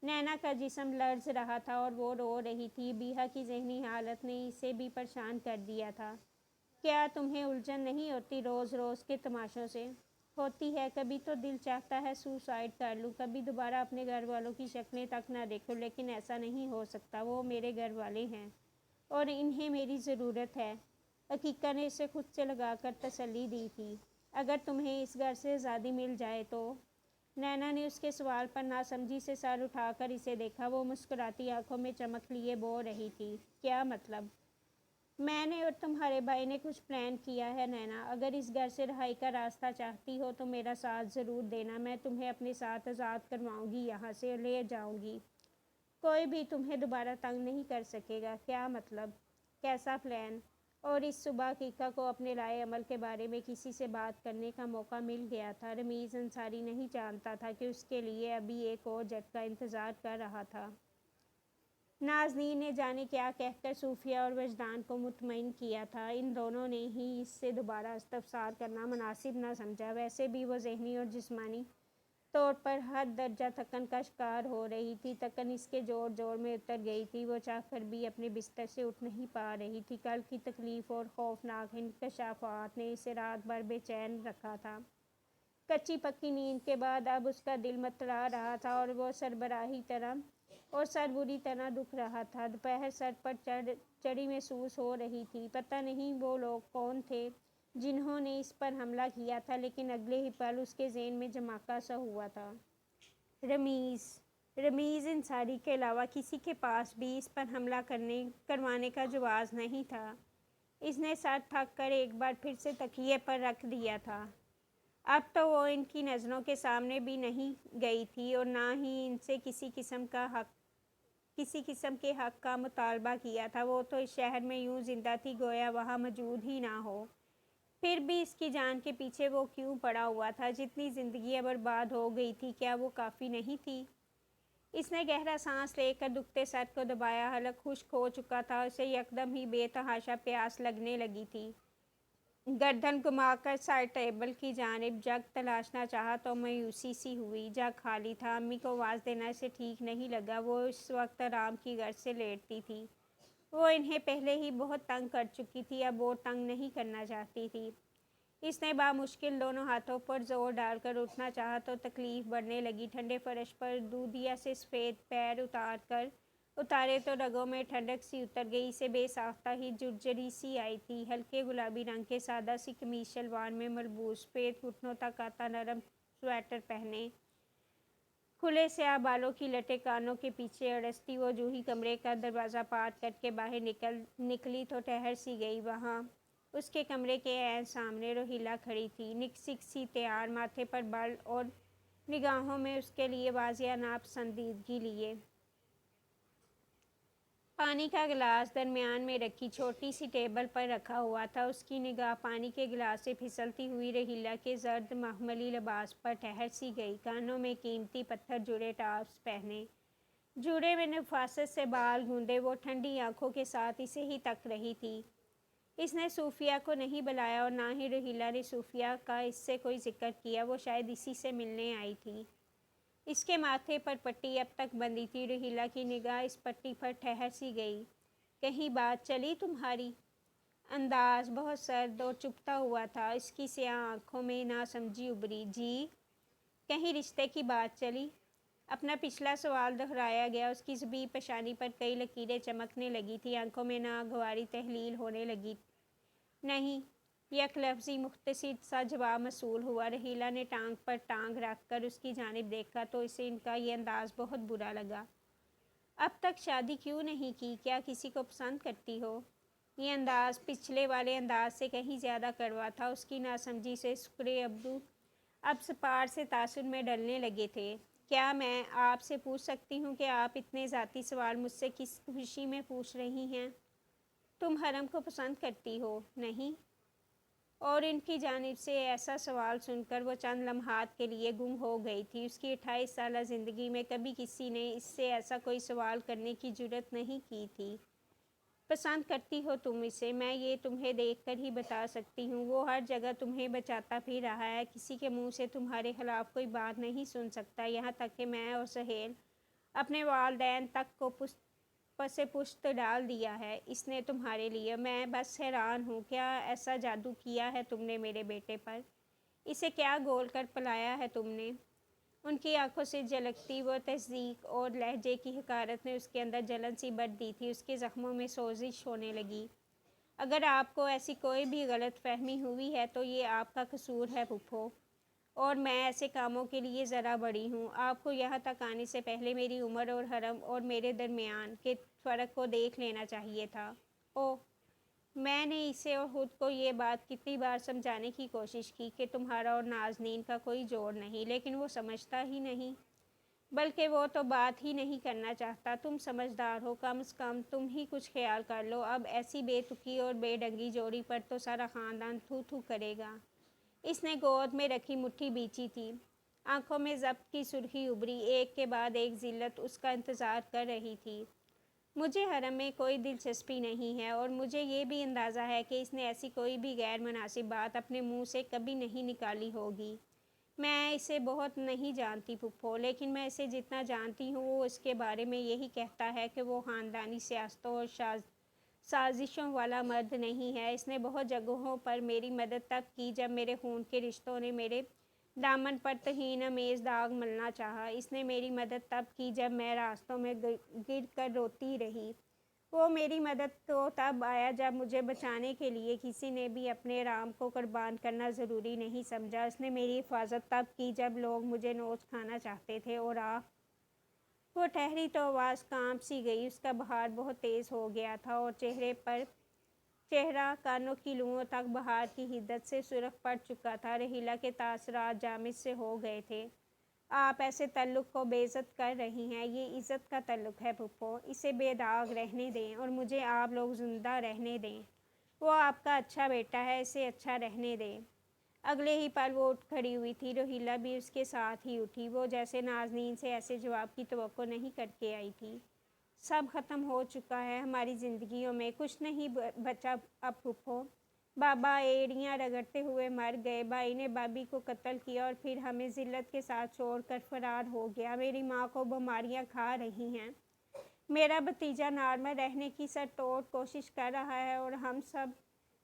نینا کا جسم لرز رہا تھا اور وہ رو رہی تھی۔ بیہا کی ذہنی حالت نے اسے بھی پریشان کر دیا تھا۔ کیا تمہیں الجھن نہیں ہوتی روز روز کے تماشوں سے؟ ہوتی ہے، کبھی تو دل چاہتا ہے سوسائڈ کر لوں، کبھی دوبارہ اپنے گھر والوں کی شکلیں تک نہ دیکھوں، لیکن ایسا نہیں ہو سکتا۔ وہ میرے گھر والے ہیں اور انہیں میری ضرورت ہے۔ عقیقہ نے اسے خود سے لگا کر تسلی دی تھی۔ اگر تمہیں اس گھر سے آزادی مل جائے تو؟ نینا نے اس کے سوال پر ناسمجھی سے سر اٹھا کر اسے دیکھا۔ وہ مسکراتی آنکھوں میں چمک لیے بول رہی تھی۔ کیا مطلب؟ میں نے اور تمہارے بھائی نے کچھ پلان کیا ہے نینا۔ اگر اس گھر سے رہائی کا راستہ چاہتی ہو تو میرا ساتھ ضرور دینا۔ میں تمہیں اپنے ساتھ آزاد کرواؤں گی، یہاں سے لے جاؤں گی۔ کوئی بھی تمہیں دوبارہ تنگ نہیں کر سکے گا۔ کیا مطلب؟ کیسا پلان؟ اور اس صبح عقیقہ کو اپنے رائے عمل کے بارے میں کسی سے بات کرنے کا موقع مل گیا تھا۔ رمیز انصاری نہیں جانتا تھا کہ اس کے لیے ابھی ایک اور جھٹکا انتظار کر رہا تھا۔ نازنین نے جانے کیا کہہ کر صوفیہ اور وجدان کو مطمئن کیا تھا۔ ان دونوں نے ہی اس سے دوبارہ استفسار کرنا مناسب نہ سمجھا۔ ویسے بھی وہ ذہنی اور جسمانی طور پر حد درجہ تھکن کا شکار ہو رہی تھی۔ تھکن اس کے جوڑ جوڑ میں اتر گئی تھی۔ وہ چاہ کر بھی اپنے بستر سے اٹھ نہیں پا رہی تھی۔ کل کی تکلیف اور خوفناک انکشافات نے اسے رات بھر بے چین رکھا تھا۔ کچی پکی نیند کے بعد اب اس کا دل متلا رہا تھا اور وہ سر بری طرح دکھ رہا تھا۔ دوپہر سر پر چڑھی محسوس ہو رہی تھی۔ پتہ نہیں وہ لوگ کون تھے جنہوں نے اس پر حملہ کیا تھا، لیکن اگلے ہی پل اس کے ذہن میں جھماکا سا ہوا تھا۔ رمیز رمیز انصاری کے علاوہ کسی کے پاس بھی اس پر حملہ کروانے کا جواز نہیں تھا۔ اس نے سر تھک کر ایک بار پھر سے تکیے پر رکھ دیا تھا۔ اب تو وہ ان کی نظروں کے سامنے بھی نہیں گئی تھی اور نہ ہی ان سے کسی قسم کے حق کا مطالبہ کیا تھا۔ وہ تو اس شہر میں یوں زندہ تھی گویا وہاں موجود ہی نہ ہو۔ پھر بھی اس کی جان کے پیچھے وہ کیوں پڑا ہوا تھا؟ جتنی زندگیاں برباد ہو گئی تھی کیا وہ کافی نہیں تھی؟ اس نے گہرا سانس لے کر دکھتے سر کو دبایا۔ حلق خشک ہو چکا تھا، اسے یکدم ہی بے تحاشا پیاس لگنے لگی تھی۔ گردن گھما کر سائڈ ٹیبل کی جانب جگ تلاشنا چاہا تو مایوسی سی ہوئی۔ جگ خالی تھا۔ امی کو آواز دینا اسے ٹھیک نہیں لگا۔ وہ اس وقت آرام کی غرض سے لیٹتی تھی۔ وہ انہیں پہلے ہی بہت تنگ کر چکی تھی، اب اور تنگ نہیں کرنا چاہتی تھی۔ اس نے بامشکل دونوں ہاتھوں پر زور ڈال کر اٹھنا چاہا تو تکلیف بڑھنے لگی۔ ٹھنڈے فرش پر دودھیا سے سفید پیر اتارے تو رگوں میں ٹھنڈک سی اتر گئی۔ اسے بے ساختہ ہی جھرجھری سی آئی تھی۔ ہلکے گلابی رنگ کے سادہ سی قمیص شلوار میں ملبوس، سفید گھٹنوں تک آتا نرم سویٹر پہنے، کھلے سیاہ بالوں کی لٹیں کانوں کے پیچھے اڑستی، وہ جو ہی کمرے کا دروازہ پار کر کے باہر نکلی تو ٹھہر سی گئی۔ وہاں اس کے کمرے کے عین سامنے روہیلہ کھڑی تھی، نکسک سی تیار، ماتھے پر بال اور نگاہوں میں اس کے لیے واضح ناپسندیدگی لیے۔ پانی کا گلاس درمیان میں رکھی چھوٹی سی ٹیبل پر رکھا ہوا تھا۔ اس کی نگاہ پانی کے گلاس سے پھسلتی ہوئی روہیلہ کے زرد مخملی لباس پر ٹھہر سی گئی۔ کانوں میں قیمتی پتھر جڑے ٹاپس پہنے، جوڑے میں نفاست سے بال گوندے، وہ ٹھنڈی آنکھوں کے ساتھ اسے ہی تک رہی تھی۔ اس نے صوفیہ کو نہیں بلایا اور نہ ہی روہیلہ نے صوفیہ کا اس سے کوئی ذکر کیا۔ وہ شاید اسی سے ملنے آئی تھی۔ اس کے ماتھے پر پٹی اب تک بندھی تھی۔ روہیلہ کی نگاہ اس پٹی پر ٹھہر سی گئی۔ کہیں بات چلی تمہاری؟ انداز بہت سرد اور چبھتا ہوا تھا۔ اس کی سیاہ آنکھوں میں ناسمجھی ابھری۔ جی، کہیں رشتے کی بات چلی؟ اپنا پچھلا سوال دہرایا گیا۔ اس کی زبیں پیشانی پر کئی لکیریں چمکنے لگی تھیں، آنکھوں میں ناگواری تحلیل ہونے لگی۔ نہیں، یک لفظی مختصر سا جواب موصول ہوا۔ روہیلہ نے ٹانگ پر ٹانگ رکھ کر اس کی جانب دیکھا تو اسے ان کا یہ انداز بہت برا لگا۔ اب تک شادی کیوں نہیں کی؟ کیا کسی کو پسند کرتی ہو؟ یہ انداز پچھلے والے انداز سے کہیں زیادہ کڑوا تھا۔ اس کی ناسمجھی سے سکرے اب سپار سے تاثر میں ڈلنے لگے تھے۔ کیا میں آپ سے پوچھ سکتی ہوں کہ آپ اتنے ذاتی سوال مجھ سے کس خوشی میں پوچھ رہی ہیں؟ تم حرم کو پسند کرتی ہو، نہیں؟ اور ان کی جانب سے ایسا سوال سن کر وہ چند لمحات کے لیے گم ہو گئی تھی۔ اس کی 28 سالہ زندگی میں کبھی کسی نے اس سے ایسا کوئی سوال کرنے کی جرأت نہیں کی تھی۔ پسند کرتی ہو تم اسے؟ میں یہ تمہیں دیکھ کر ہی بتا سکتی ہوں۔ وہ ہر جگہ تمہیں بچاتا پھر رہا ہے، کسی کے منہ سے تمہارے خلاف کوئی بات نہیں سن سکتا، یہاں تک کہ میں اور سہیل اپنے والدین تک کو پس پشت ڈال دیا ہے اس نے تمہارے لیے۔ میں بس حیران ہوں، کیا ایسا جادو کیا ہے تم نے میرے بیٹے پر؟ اسے کیا گول کر پلایا ہے تم نے؟ ان کی آنکھوں سے جھلکتی وہ تصدیق اور لہجے کی حقارت نے اس کے اندر جلن سی بھر دی تھی۔ اس کے زخموں میں سوزش ہونے لگی۔ اگر آپ کو ایسی کوئی بھی غلط فہمی ہوئی ہے تو یہ آپ کا قصور ہے پھوپھو، اور میں ایسے کاموں کے لیے ذرا بڑی ہوں۔ آپ کو یہاں تک آنے سے پہلے میری عمر اور حرم اور میرے درمیان کے فرق کو دیکھ لینا چاہیے تھا۔ اوہ، میں نے اسے اور خود کو یہ بات کتنی بار سمجھانے کی کوشش کی کہ تمہارا اور نازنین کا کوئی جوڑ نہیں، لیکن وہ سمجھتا ہی نہیں، بلکہ وہ تو بات ہی نہیں کرنا چاہتا۔ تم سمجھدار ہو، کم از کم تم ہی کچھ خیال کر لو۔ اب ایسی بے تکی اور بے ڈنگی جوڑی پر تو سارا خاندان تھو تھو کرے گا۔ اس نے گود میں رکھی مٹھی بیچی تھی، آنکھوں میں ضبط کی سرخی ابھری، ایک کے بعد ایک ذلت اس کا انتظار کر رہی تھی۔ مجھے حرم میں کوئی دلچسپی نہیں ہے، اور مجھے یہ بھی اندازہ ہے کہ اس نے ایسی کوئی بھی غیر مناسب بات اپنے منہ سے کبھی نہیں نکالی ہوگی۔ میں اسے بہت نہیں جانتی پھوپھو، لیکن میں اسے جتنا جانتی ہوں وہ اس کے بارے میں یہی کہتا ہے کہ وہ خاندانی سیاستوں اور سازشوں والا مرد نہیں ہے۔ اس نے بہت جگہوں پر میری مدد تب کی جب میرے خون کے رشتوں نے میرے دامن پر توہین آمیز داغ ملنا چاہا۔ اس نے میری مدد تب کی جب میں راستوں میں گر کر روتی رہی۔ وہ میری مدد تو تب آیا جب مجھے بچانے کے لیے کسی نے بھی اپنے رام کو قربان کرنا ضروری نہیں سمجھا۔ اس نے میری حفاظت تب کی جب لوگ مجھے نوچ کھانا چاہتے تھے، اور وہ ٹھہری تو آواز کانپ سی گئی، اس کا بخار بہت تیز ہو گیا تھا اور چہرہ کانوں کی لوؤں تک بخار کی حدت سے سرخ پڑ چکا تھا۔ رحیلہ کے تاثرات جامد سے ہو گئے تھے۔ آپ ایسے تعلق کو بے عزت کر رہی ہیں، یہ عزت کا تعلق ہے پھپھو، اسے بے داغ رہنے دیں اور مجھے آپ لوگ زندہ رہنے دیں۔ وہ آپ کا اچھا بیٹا ہے، اسے اچھا رہنے دیں۔ اگلے ہی پل وہ اٹھ کھڑی ہوئی تھی، رحیلہ بھی اس کے ساتھ ہی اٹھی۔ وہ جیسے نازنین سے ایسے جواب کی توقع نہیں کر کے آئی تھی۔ سب ختم ہو چکا ہے، ہماری زندگیوں میں کچھ نہیں بچا اب پھپھو۔ بابا ایڑیاں رگڑتے ہوئے مر گئے، بھائی نے بابی کو قتل کیا اور پھر ہمیں ذلت کے ساتھ چھوڑ کر فرار ہو گیا۔ میری ماں کو بیماریاں کھا رہی ہیں، میرا بھتیجا نارمل رہنے کی سر توڑ کوشش کر رہا ہے اور ہم سب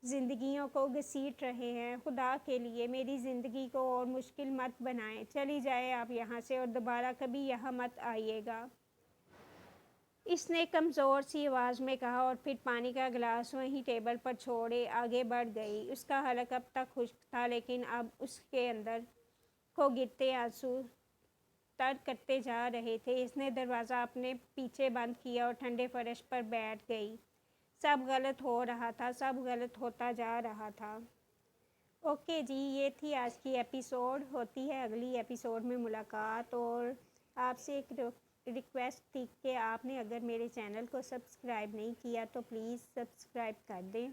زندگیوں کو گھسیٹ رہے ہیں۔ خدا کے لیے میری زندگی کو اور مشکل مت بنائیں، چلی جائیں آپ یہاں سے اور دوبارہ کبھی یہاں مت آئیے گا۔ اس نے کمزور سی آواز میں کہا اور پھر پانی کا گلاس وہیں ٹیبل پر چھوڑے آگے بڑھ گئی۔ اس کا حلق اب تک خشک تھا لیکن اب اس کے اندر کو گرتے آنسو تر کرتے جا رہے تھے۔ اس نے دروازہ اپنے پیچھے بند کیا اور ٹھنڈے فرش پر بیٹھ گئی۔ سب غلط ہو رہا تھا، سب غلط ہوتا جا رہا تھا۔ اوکے جی، یہ تھی آج کی ایپیسوڈ۔ ہوتی ہے اگلی ایپیسوڈ میں ملاقات۔ اور آپ سے ایک ریکویسٹ تھی کہ آپ نے اگر میرے چینل کو سبسکرائب نہیں کیا تو پلیز سبسکرائب کر دیں۔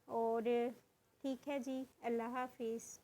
اور ٹھیک ہے جی، اللہ حافظ۔